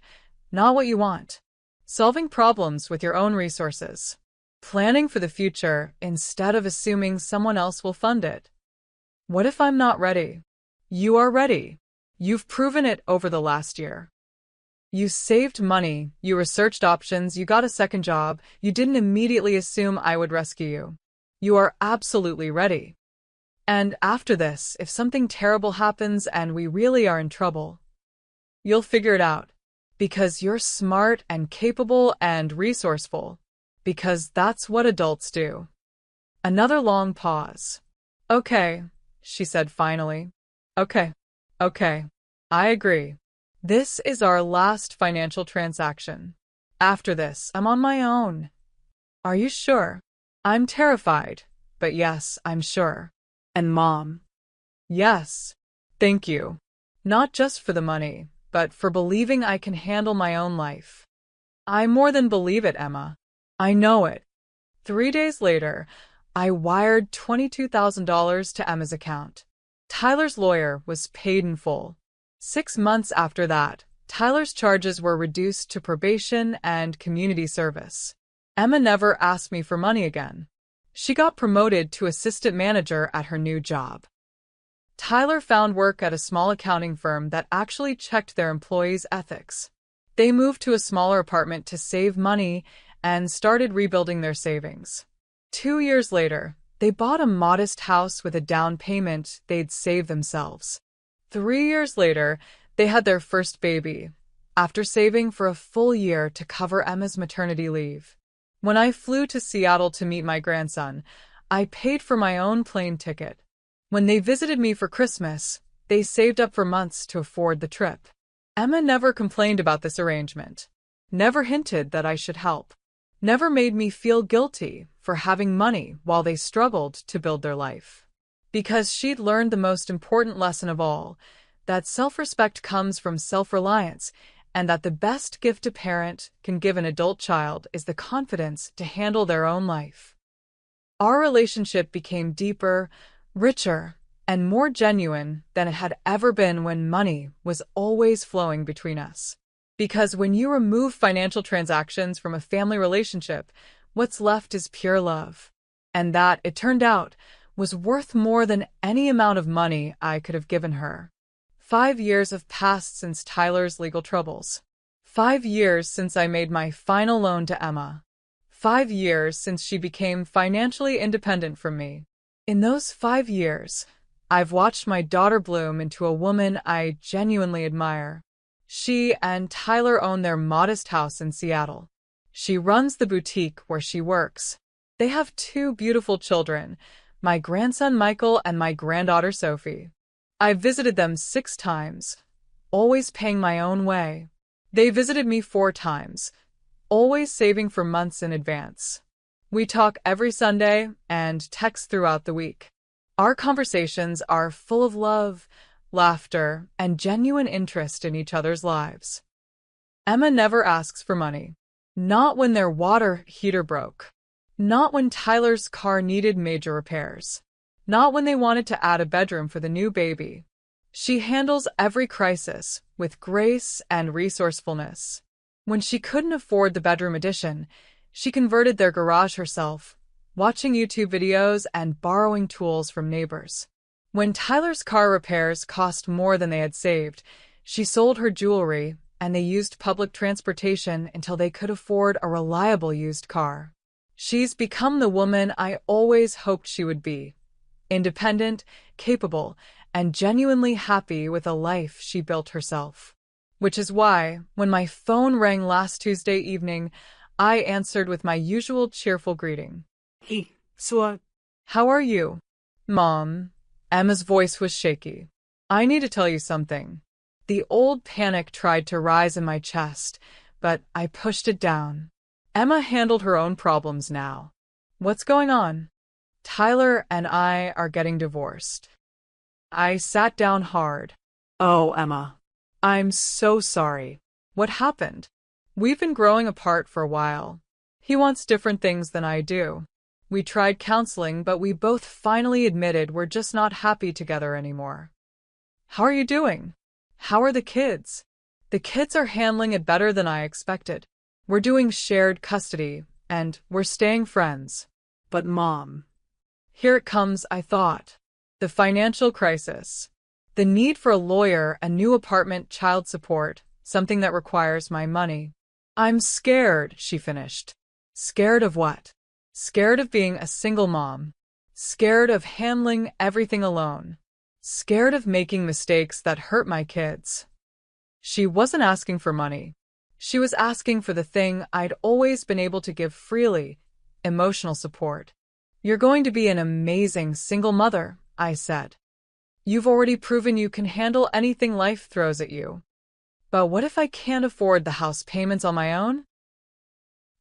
not what you want. Solving problems with your own resources. Planning for the future instead of assuming someone else will fund it. What if I'm not ready? You are ready. You've proven it over the last year. You saved money, you researched options, you got a second job, you didn't immediately assume I would rescue you. You are absolutely ready. And after this, if something terrible happens and we really are in trouble, you'll figure it out. Because you're smart and capable and resourceful. Because that's what adults do." Another long pause. "Okay," she said finally. Okay. I agree. This is our last financial transaction. After this, I'm on my own." "Are you sure?" "I'm terrified, but yes, I'm sure." And Mom. "Yes. Thank you. Not just for the money, but for believing I can handle my own life." "I more than believe it, Emma. I know it." 3 days later, I wired $22,000 to Emma's account. Tyler's lawyer was paid in full. 6 months after that, Tyler's charges were reduced to probation and community service. Emma never asked me for money again. She got promoted to assistant manager at her new job. Tyler found work at a small accounting firm that actually checked their employees' ethics. They moved to a smaller apartment to save money and started rebuilding their savings. 2 years later, they bought a modest house with a down payment they'd saved themselves. 3 years later, they had their first baby, after saving for a full year to cover Emma's maternity leave. When I flew to Seattle to meet my grandson, I paid for my own plane ticket. When they visited me for Christmas, they saved up for months to afford the trip. Emma never complained about this arrangement, never hinted that I should help, never made me feel guilty for having money while they struggled to build their life. Because she'd learned the most important lesson of all, that self-respect comes from self-reliance, and that the best gift a parent can give an adult child is the confidence to handle their own life. Our relationship became deeper, richer, and more genuine than it had ever been when money was always flowing between us. Because when you remove financial transactions from a family relationship, what's left is pure love. And that, it turned out, was worth more than any amount of money I could have given her. 5 years have passed since Tyler's legal troubles. 5 years since I made my final loan to Emma. 5 years since she became financially independent from me. In those 5 years, I've watched my daughter bloom into a woman I genuinely admire. She and Tyler own their modest house in Seattle. She runs the boutique where she works. They have 2 beautiful children, my grandson Michael and my granddaughter Sophie. I've visited them 6 times, always paying my own way. They visited me 4 times, always saving for months in advance. We talk every Sunday and text throughout the week. Our conversations are full of love, laughter, and genuine interest in each other's lives. Emma never asks for money. Not when their water heater broke. Not when Tyler's car needed major repairs. Not when they wanted to add a bedroom for the new baby. She handles every crisis with grace and resourcefulness. When she couldn't afford the bedroom addition, she converted their garage herself, watching YouTube videos and borrowing tools from neighbors. When Tyler's car repairs cost more than they had saved, she sold her jewelry and they used public transportation until they could afford a reliable used car. She's become the woman I always hoped she would be. Independent, capable, and genuinely happy with a life she built herself. Which is why, when my phone rang last Tuesday evening, I answered with my usual cheerful greeting. Hey, so, How are you, Mom? Emma's voice was shaky. I need to tell you something. The old panic tried to rise in my chest, but I pushed it down. Emma handled her own problems now. What's going on? Tyler and I are getting divorced. I sat down hard. Oh, Emma. I'm so sorry. What happened? We've been growing apart for a while. He wants different things than I do. We tried counseling, but we both finally admitted we're just not happy together anymore. How are you doing? How are the kids? The kids are handling it better than I expected. We're doing shared custody, and we're staying friends. But Mom. Here it comes, I thought. The financial crisis. The need for a lawyer, a new apartment, child support, something that requires my money. I'm scared, she finished. Scared of what? Scared of being a single mom. Scared of handling everything alone. Scared of making mistakes that hurt my kids. She wasn't asking for money. She was asking for the thing I'd always been able to give freely, emotional support. You're going to be an amazing single mother, I said. You've already proven you can handle anything life throws at you. But what if I can't afford the house payments on my own?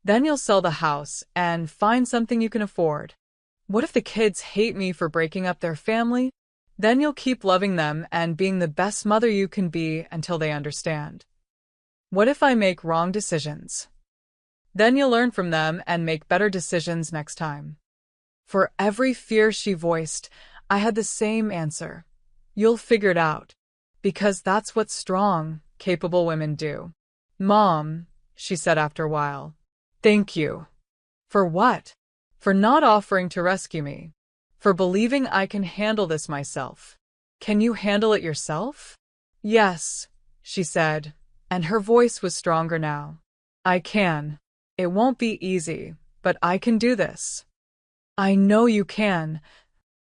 Then you'll sell the house and find something you can afford. What if the kids hate me for breaking up their family? Then you'll keep loving them and being the best mother you can be until they understand. What if I make wrong decisions? Then you'll learn from them and make better decisions next time. For every fear she voiced, I had the same answer. You'll figure it out. Because that's what strong, capable women do. Mom, she said after a while. Thank you. For what? For not offering to rescue me. For believing I can handle this myself. Can you handle it yourself? Yes, she said, and her voice was stronger now. I can. It won't be easy, but I can do this. I know you can.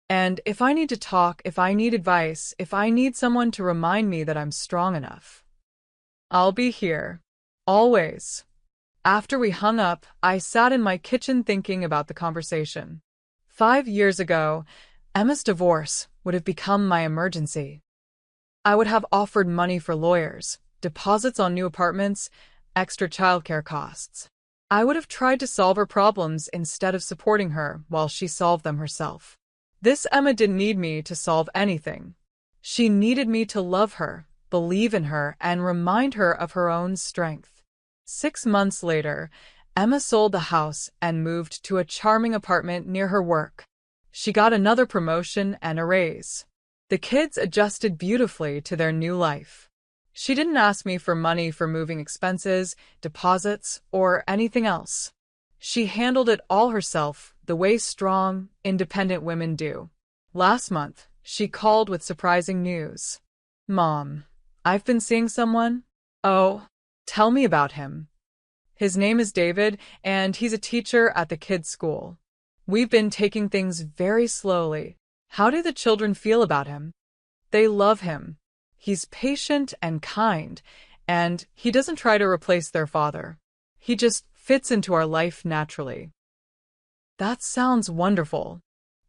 And if I need to talk, if I need advice, if I need someone to remind me that I'm strong enough, I'll be here. Always. After we hung up, I sat in my kitchen thinking about the conversation. 5 years ago, Emma's divorce would have become my emergency. I would have offered money for lawyers, deposits on new apartments, extra childcare costs. I would have tried to solve her problems instead of supporting her while she solved them herself. This Emma didn't need me to solve anything. She needed me to love her, believe in her, and remind her of her own strength. 6 months later, Emma sold the house and moved to a charming apartment near her work. She got another promotion and a raise. The kids adjusted beautifully to their new life. She didn't ask me for money for moving expenses, deposits, or anything else. She handled it all herself, the way strong, independent women do. Last month, she called with surprising news. Mom, I've been seeing someone. Oh, tell me about him. His name is David, and he's a teacher at the kids' school. We've been taking things very slowly. How do the children feel about him? They love him. He's patient and kind, and he doesn't try to replace their father. He just fits into our life naturally. That sounds wonderful.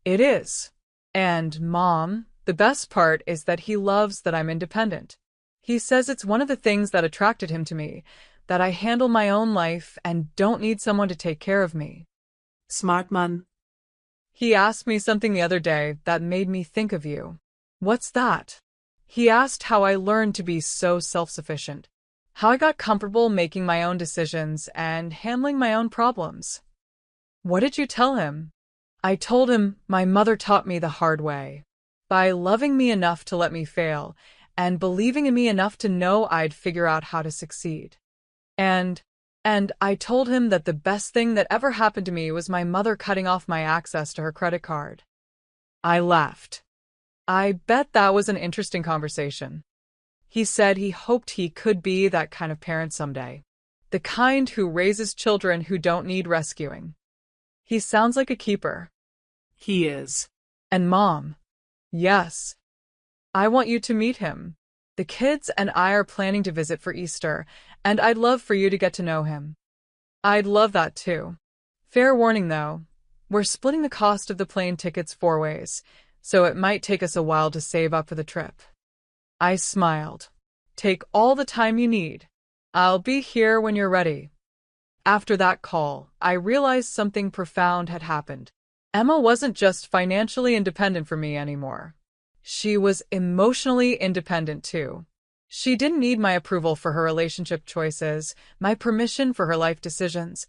It is. And, Mom, the best part is that he loves that I'm independent. He says it's one of the things that attracted him to me, that I handle my own life and don't need someone to take care of me. Smart man. He asked me something the other day that made me think of you. What's that? He asked how I learned to be so self-sufficient, how I got comfortable making my own decisions and handling my own problems. What did you tell him? I told him my mother taught me the hard way, by loving me enough to let me fail, and believing in me enough to know I'd figure out how to succeed. And I told him that the best thing that ever happened to me was my mother cutting off my access to her credit card. I laughed. I bet that was an interesting conversation. He said he hoped he could be that kind of parent someday, the kind who raises children who don't need rescuing. He sounds like a keeper. He is. And Mom. Yes. I want you to meet him. The kids and I are planning to visit for Easter, and I'd love for you to get to know him. I'd love that too. Fair warning though, we're splitting the cost of the plane tickets 4 ways, so it might take us a while to save up for the trip. I smiled. Take all the time you need. I'll be here when you're ready. After that call, I realized something profound had happened. Emma wasn't just financially independent for me anymore. She was emotionally independent too. She didn't need my approval for her relationship choices, my permission for her life decisions,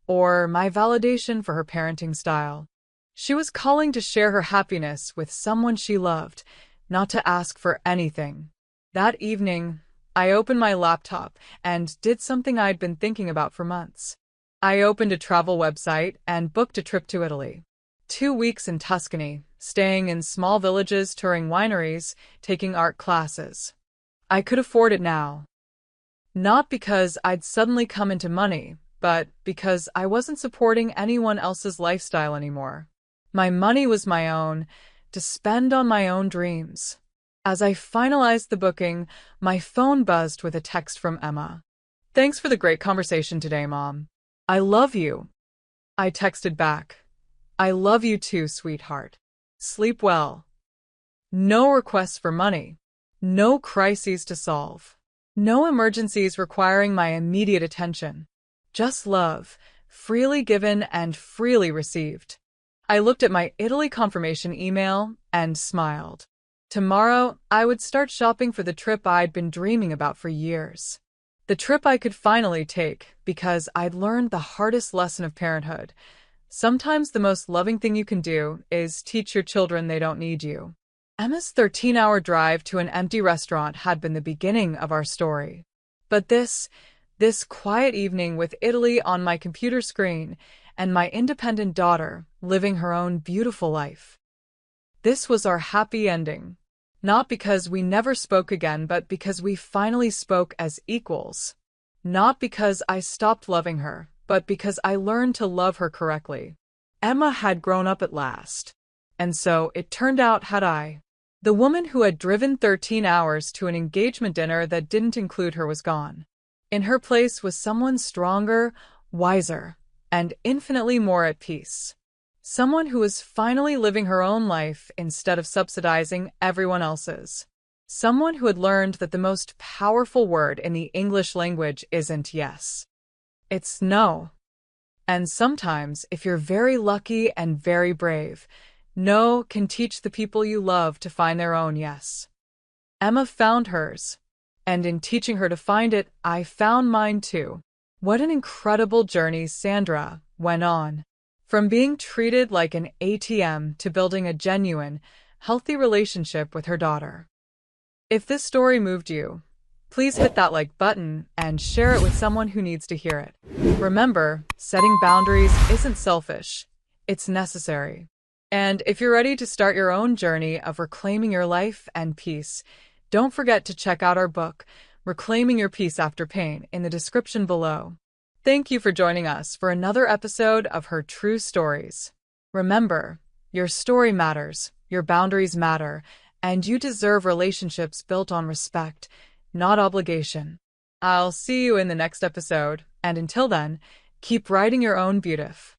or my validation for her parenting style. She was calling to share her happiness with someone she loved, not to ask for anything. That evening, I opened my laptop and did something I'd been thinking about for months. I opened a travel website and booked a trip to Italy. 2 weeks in Tuscany, staying in small villages, touring wineries, taking art classes. I could afford it now. Not because I'd suddenly come into money, but because I wasn't supporting anyone else's lifestyle anymore. My money was my own, to spend on my own dreams. As I finalized the booking, my phone buzzed with a text from Emma. Thanks for the great conversation today, Mom. I love you. I texted back. I love you too, sweetheart. Sleep well. No requests for money. No crises to solve. No emergencies requiring my immediate attention. Just love, freely given and freely received. I looked at my Italy confirmation email and smiled. Tomorrow, I would start shopping for the trip I'd been dreaming about for years. The trip I could finally take because I'd learned the hardest lesson of parenthood. Sometimes the most loving thing you can do is teach your children they don't need you. Emma's 13-hour drive to an empty restaurant had been the beginning of our story. But this quiet evening with Italy on my computer screen and my independent daughter living her own beautiful life. This was our happy ending. Not because we never spoke again, but because we finally spoke as equals. Not because I stopped loving her, but because I learned to love her correctly. Emma had grown up at last. And so it turned out had I. The woman who had driven 13 hours to an engagement dinner that didn't include her was gone. In her place was someone stronger, wiser, and infinitely more at peace. Someone who was finally living her own life instead of subsidizing everyone else's. Someone who had learned that the most powerful word in the English language isn't yes. It's no. And sometimes, if you're very lucky and very brave, no can teach the people you love to find their own yes. Emma found hers. And in teaching her to find it, I found mine too. What an incredible journey Sandra went on. From being treated like an ATM to building a genuine, healthy relationship with her daughter. If this story moved you, please hit that like button and share it with someone who needs to hear it. Remember, setting boundaries isn't selfish, it's necessary. And if you're ready to start your own journey of reclaiming your life and peace, don't forget to check out our book, Reclaiming Your Peace After Pain, in the description below. Thank you for joining us for another episode of Her True Stories. Remember, your story matters, your boundaries matter, and you deserve relationships built on respect, not obligation. I'll see you in the next episode, and until then, keep writing your own beautif.